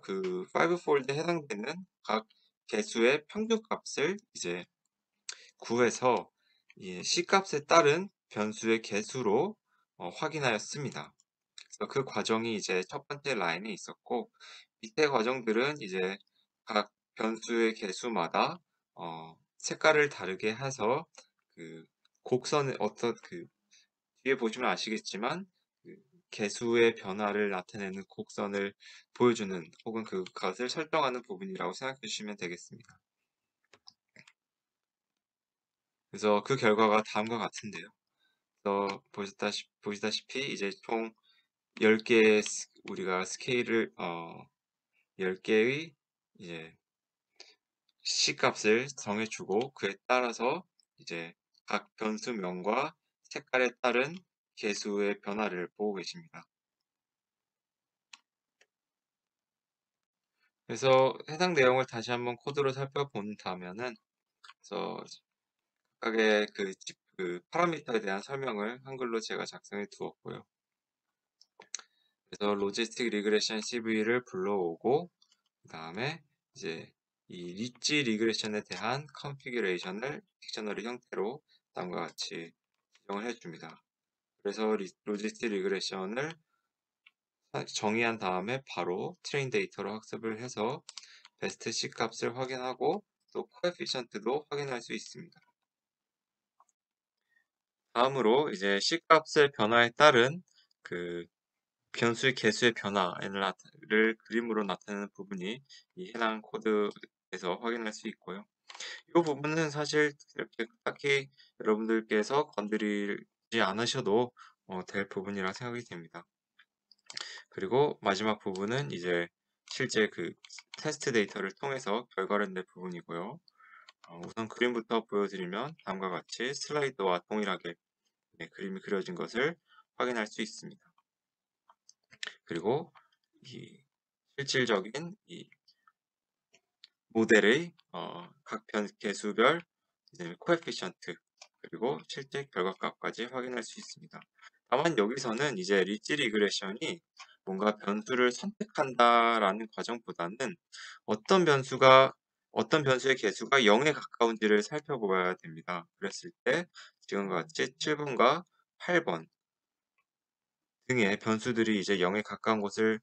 그 5폴드에 해당되는 각 개수의 평균 값을 이제 구해서 이 C값에 따른 변수의 개수로 확인하였습니다. 그래서 그 과정이 이제 첫 번째 라인에 있었고, 밑에 과정들은 이제 각 변수의 개수마다 색깔을 다르게 해서 그 곡선을 뒤에 보시면 아시겠지만 그 개수의 변화를 나타내는 곡선을 보여주는, 혹은 그것을 설정하는 부분이라고 생각해 주시면 되겠습니다. 그래서 그 결과가 다음과 같은데요. 그래서 보시다시피 이제 총 10개의 우리가 스케일을 10개의 이제 C값을 정해주고, 그에 따라서 이제 각 변수명과 색깔에 따른 개수의 변화를 보고 계십니다. 그래서 해당 내용을 다시 한번 코드로 살펴본다면은, 그래서 각각의 그 파라미터에 대한 설명을 한글로 제가 작성해 두었고요. 그래서 로지스틱 리그레션 CV를 불러오고, 그 다음에 이제 이 리치 리그레션에 대한 컨피규레이션을 딕셔너리 형태로 다음과 같이 지정을 해줍니다. 그래서 로지스틱 리그레션을 정의한 다음에 바로 트레인 데이터로 학습을 해서 베스트 C 값을 확인하고 또 코에피션트도 확인할 수 있습니다. 다음으로 이제 C 값의 변화에 따른 그 변수의 개수의 변화를 그림으로 나타내는 부분이 이 해당 코드에서 확인할 수 있고요. 이 부분은 사실 이렇게 딱히 여러분들께서 건드리지 않으셔도 될 부분이라 생각이 됩니다. 그리고 마지막 부분은 이제 실제 그 테스트 데이터를 통해서 결과를 낸 부분이고요. 우선 그림부터 보여드리면 다음과 같이 슬라이드와 동일하게 그림이 그려진 것을 확인할 수 있습니다. 그리고 이 실질적인 이 모델의 각 개수별 코에피션트 그리고 실제 결과값까지 확인할 수 있습니다. 다만 여기서는 이제 리치 리그레션이 뭔가 변수를 선택한다라는 과정보다는 어떤 변수의 개수가 0에 가까운지를 살펴보아야 됩니다. 그랬을 때 지금과 같이 7번과 8번 등의 변수들이 이제 0에 가까운 것을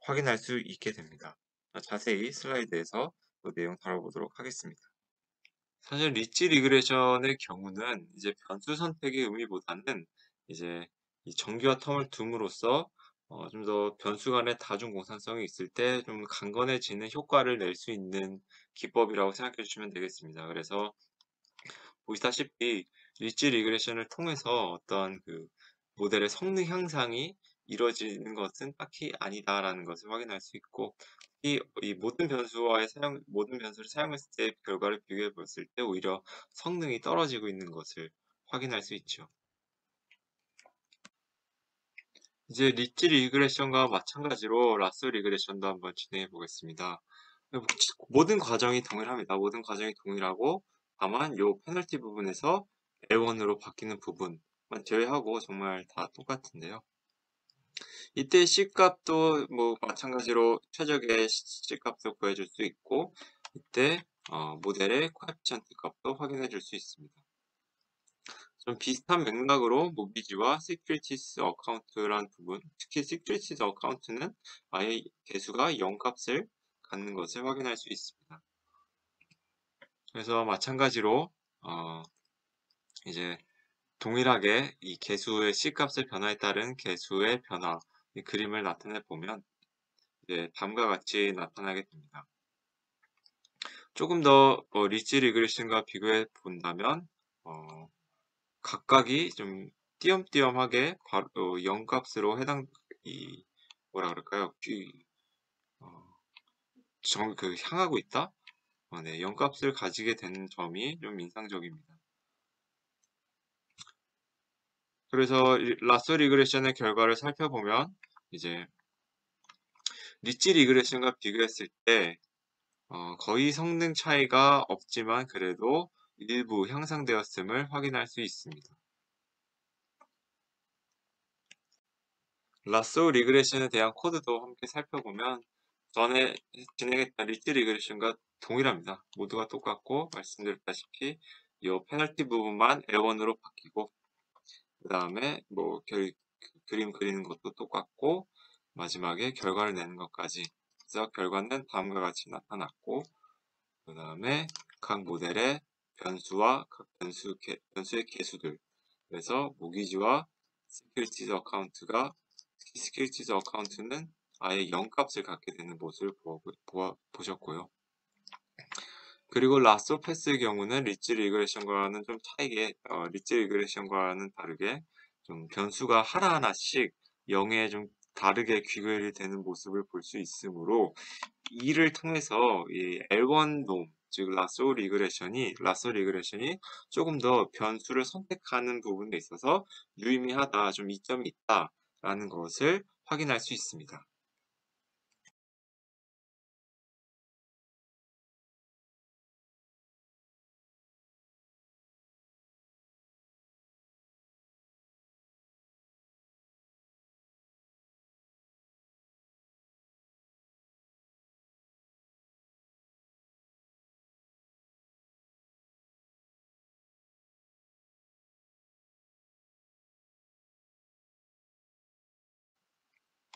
확인할 수 있게 됩니다. 자세히 슬라이드에서 그 내용 다뤄보도록 하겠습니다. 사실 리치 리그레션의 경우는 이제 변수 선택의 의미보다는 이제 이 정규와 텀을 둠으로써 좀 더 변수 간의 다중 공산성이 있을 때 좀 강건해지는 효과를 낼 수 있는 기법이라고 생각해 주시면 되겠습니다. 그래서 보시다시피 리치 리그레션을 통해서 어떤 그 모델의 성능 향상이 이루어지는 것은 딱히 아니다라는 것을 확인할 수 있고 이 모든 변수를 사용했을 때 결과를 비교해 봤을 때 오히려 성능이 떨어지고 있는 것을 확인할 수 있죠. 이제 리치 리그레션과 마찬가지로 라sso 리그레션도 한번 진행해 보겠습니다. 모든 과정이 동일합니다. 모든 과정이 동일하고 다만 요 페널티 부분에서 L1으로 바뀌는 부분만 제외하고 정말 다 똑같은데요. 이때 C값도 뭐 마찬가지로 최적의 C값도 구해줄 수 있고 이때 모델의 코에피션트 값도 확인해 줄 수 있습니다. 좀 비슷한 맥락으로 모기지와 시큐리티스 어카운트란 부분, 특히 시큐리티스 어카운트는 아예 개수가 0 값을 갖는 것을 확인할 수 있습니다. 그래서 마찬가지로 이제 동일하게 이 개수의 C 값의 변화에 따른 개수의 변화 이 그림을 나타내 보면 이제 다음과 같이 나타나게 됩니다. 조금 더 리치 리그레션과 비교해 본다면 각각이 좀 띄엄띄엄하게 바로 0 값으로 이 뭐라 그럴까요? 향하고 있다? 네, 0 값을 가지게 되는 점이 좀 인상적입니다. 그래서 라sso 리그레션의 결과를 살펴보면 이제 리치 리그레션과 비교했을 때 거의 성능 차이가 없지만 그래도 일부 향상되었음을 확인할 수 있습니다. 라sso 리그레션에 대한 코드도 함께 살펴보면 전에 진행했던 리치 리그레션과 동일합니다. 모두가 똑같고 말씀드렸다시피 이 페널티 부분만 L1으로 바뀌고 그 다음에 뭐 그림 그리는 것도 똑같고 마지막에 결과를 내는 것까지 그래서 결과는 다음과 같이 나타났고 그 다음에 각 모델의 변수와 각 변수의 개수들 그래서 모기지와 시큐리티즈 어카운트가 시큐리티즈 어카운트는 아예 0 값을 갖게 되는 모습을 보셨고요. 그리고 라sso 패스의 경우는 리치 리그레션과는 좀 차이게 리치 리그레션과는 다르게 좀 변수가 하나하나씩 0에 좀 다르게 귀결이 되는 모습을 볼 수 있으므로 이를 통해서 이 L1 놈, 즉 라sso 리그레션이 조금 더 변수를 선택하는 부분에 있어서 유의미하다, 좀 이점이 있다라는 것을 확인할 수 있습니다.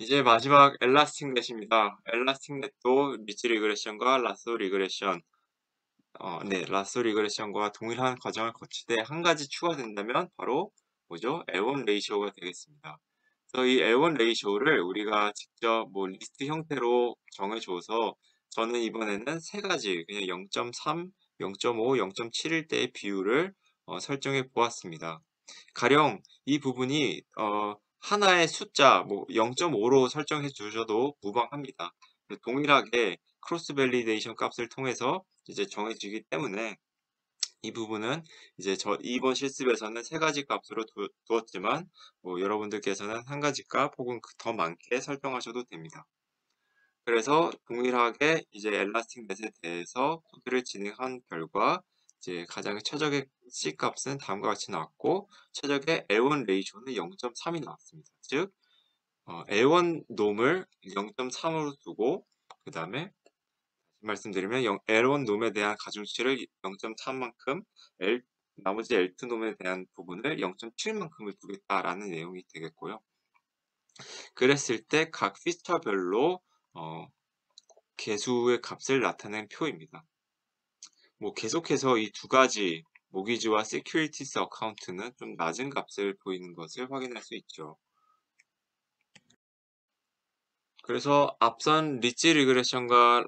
이제 마지막 엘라스틱 넷입니다. 엘라스틱 넷도 리치 리그레션과 라sso 리그레션, 라sso 리그레션과 동일한 과정을 거치되 한 가지 추가된다면 바로 뭐죠? L1 레이시오가 되겠습니다. 그래서 이 L1 레이시오를 우리가 직접 뭐 리스트 형태로 정해줘서 저는 이번에는 세 가지 그냥 0.3, 0.5, 0.7일 때의 비율을 설정해 보았습니다. 가령 이 부분이 하나의 숫자 뭐 0.5로 설정해 주셔도 무방합니다. 동일하게 크로스 밸리데이션 값을 통해서 이제 정해지기 때문에 이 부분은 이제 이번 실습에서는 세 가지 값으로 두었지만 뭐 여러분들께서는 한 가지 값 혹은 더 많게 설정하셔도 됩니다. 그래서 동일하게 이제 엘라스틱 넷에 대해서 코드를 진행한 결과 이제 가장 최적의 C 값은 다음과 같이 나왔고 최적의 L1 레이쇼는 0.3이 나왔습니다. 즉 L1 놈을 0.3으로 두고 그 다음에 말씀드리면 L1 놈에 대한 가중치를 0.3만큼 나머지 L2 놈에 대한 부분을 0.7만큼을 두겠다라는 내용이 되겠고요. 그랬을 때 각 피처별로 개수의 값을 나타낸 표입니다. 뭐 계속해서 이 두 가지 모기지와 세큐리티스 어카운트는 좀 낮은 값을 보이는 것을 확인할 수 있죠. 그래서 앞선 리치 리그레션과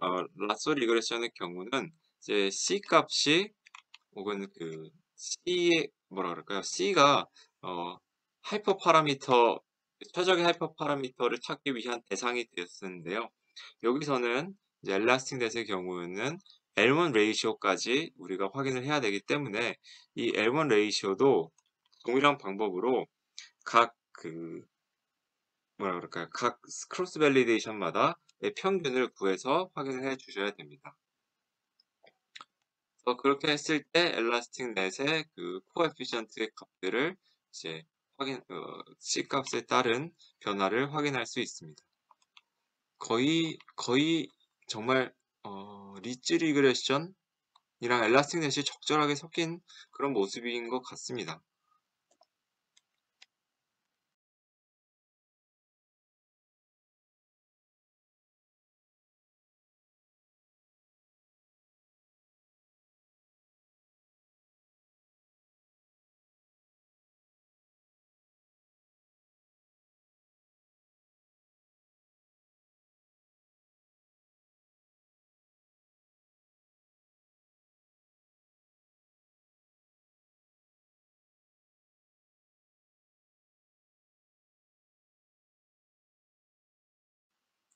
라sso 리그레션의 경우는 이제 C 값이 혹은 그 C 뭐라 그럴까요? C가 하이퍼 파라미터 최적의 하이퍼 파라미터를 찾기 위한 대상이 되었는데요. 여기서는 이제 엘라스틱 넷의 경우에는 L1 레이시오까지 우리가 확인을 해야 되기 때문에 이 L1 레이시오도 동일한 방법으로 각 뭐라 그럴까요? 각 크로스 밸리데이션마다 평균을 구해서 확인을 해 주셔야 됩니다. 그렇게 했을 때 엘라스틱 넷의 그 코에피션트의 값들을 이제 C 값에 따른 변화를 확인할 수 있습니다. 거의 정말 리치 리그레션이랑 엘라스틱 넷이 적절하게 섞인 그런 모습인 것 같습니다.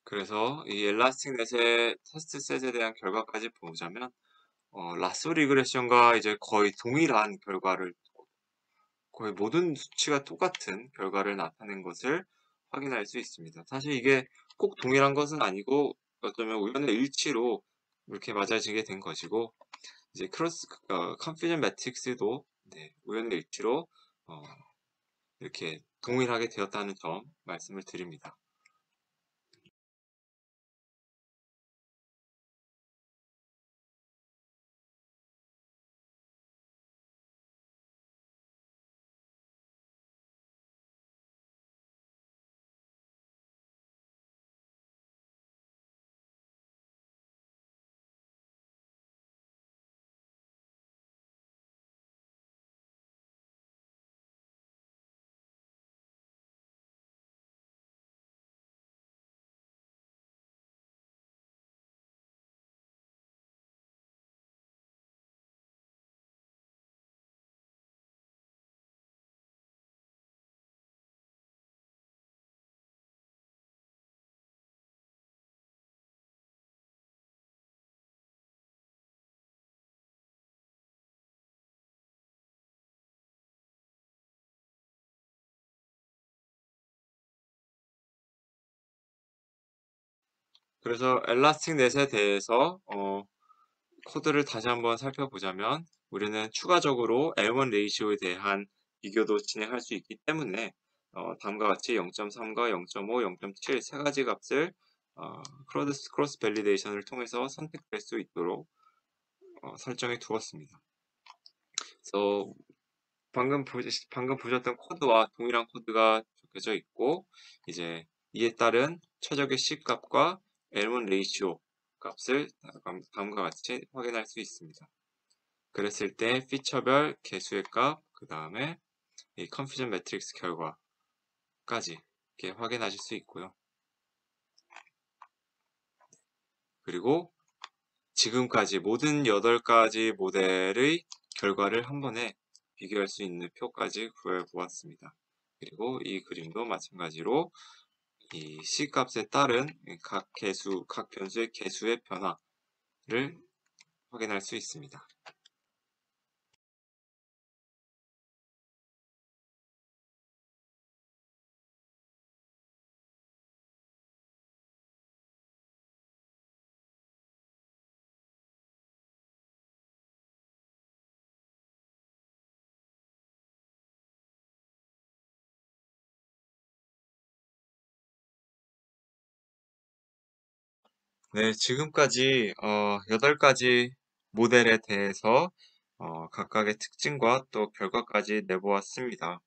그래서 이 엘라스틱 넷의 테스트 셋에 대한 결과까지 보자면 라sso 리그레션과 이제 거의 동일한 결과를 거의 모든 수치가 똑같은 결과를 나타낸 것을 확인할 수 있습니다. 사실 이게 꼭 동일한 것은 아니고 어쩌면 우연의 일치로 이렇게 맞아지게 된 것이고 이제 컨퓨전 매트릭스도 우연의 일치로 어, 이렇게 동일하게 되었다는 점 말씀을 드립니다. 그래서 엘라스틱 넷에 대해서 코드를 다시 한번 살펴보자면 우리는 추가적으로 L1 레이시오에 대한 비교도 진행할 수 있기 때문에 다음과 같이 0.3과 0.5, 0.7 세 가지 값을 크로스 밸리데이션을 통해서 선택할 수 있도록 설정해 두었습니다. 그래서 방금 보셨던 코드와 동일한 코드가 적혀져 있고 이제 이에 따른 최적의 C값과 L1 레이시오 값을 다음과 같이 확인할 수 있습니다. 그랬을 때 피처별 개수의 값, 그 다음에 이 컨퓨전 매트릭스 결과까지 이렇게 확인하실 수 있고요. 그리고 지금까지 모든 8가지 모델의 결과를 한 번에 비교할 수 있는 표까지 구해보았습니다. 그리고 이 그림도 마찬가지로 이 C값에 따른 각 변수의 개수의 변화를 확인할 수 있습니다. 네, 지금까지 8가지 모델에 대해서 각각의 특징과 또 결과까지 내보았습니다.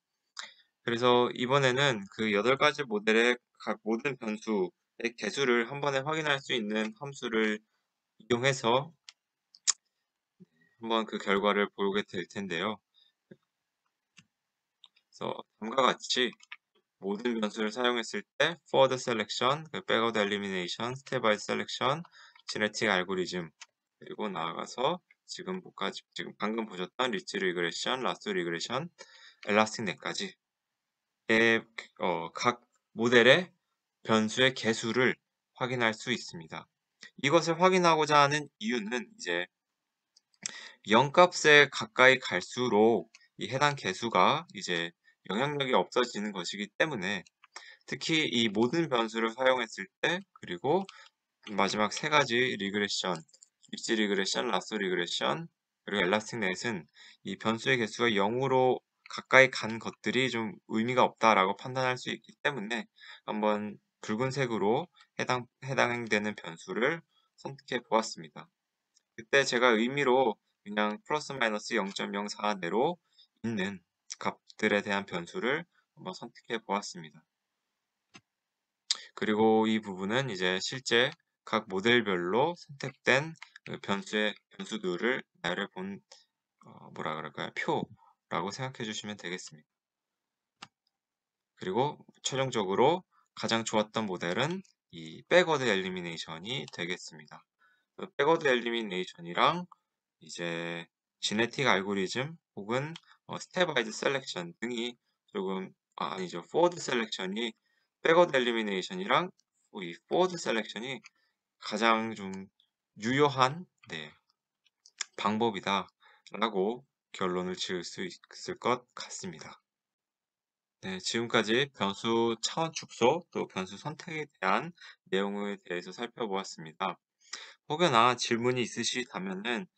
그래서 이번에는 그 8가지 모델의 각 모든 변수의 개수를 한 번에 확인할 수 있는 함수를 이용해서 한번 그 결과를 보게 될 텐데요. 그래서 다음과 같이 모든 변수를 사용했을 때 forward selection, backward elimination, stepwise selection, genetic algorithm, 그리고 나아가서 지금 방금 보셨던 리치 리그레션, 라스트 리그레션, 엘라스틱 넷까지 각 모델의 변수의 개수를 확인할 수 있습니다. 이것을 확인하고자 하는 이유는 이제 0값에 가까이 갈수록 이 해당 개수가 이제 영향력이 없어지는 것이기 때문에 특히 이 모든 변수를 사용했을 때 그리고 마지막 3가지 리그레션, 리치 리그레션, 라쏘 리그레션, 그리고 엘라스틱 넷은 이 변수의 개수가 0으로 가까이 간 것들이 좀 의미가 없다라고 판단할 수 있기 때문에 한번 붉은색으로 해당되는 변수를 선택해 보았습니다. 그때 제가 의미로 그냥 플러스 마이너스 0.04 내로 있는 값들에 대한 변수를 한번 선택해 보았습니다. 그리고 이 부분은 이제 실제 각 모델별로 선택된 그 변수들을 나열해 본 뭐라 그럴까요? 표라고 생각해 주시면 되겠습니다. 그리고 최종적으로 가장 좋았던 모델은 이 백워드 엘리미네이션이 되겠습니다. 백워드 엘리미네이션이랑 이제 지네틱 알고리즘 혹은 스텝와이즈 셀렉션 등이 조금 아니죠. 포워드 셀렉션이 백워드 엘리미네이션이랑 이 포워드 셀렉션이 가장 좀 유효한 방법이다 라고 결론을 지을 수 있을 것 같습니다. 네, 지금까지 변수 차원 축소 또 변수 선택에 대한 내용에 대해서 살펴보았습니다. 혹여나 질문이 있으시다면은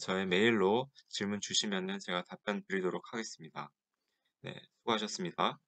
저의 메일로 질문 주시면은 제가 답변 드리도록 하겠습니다. 네, 수고하셨습니다.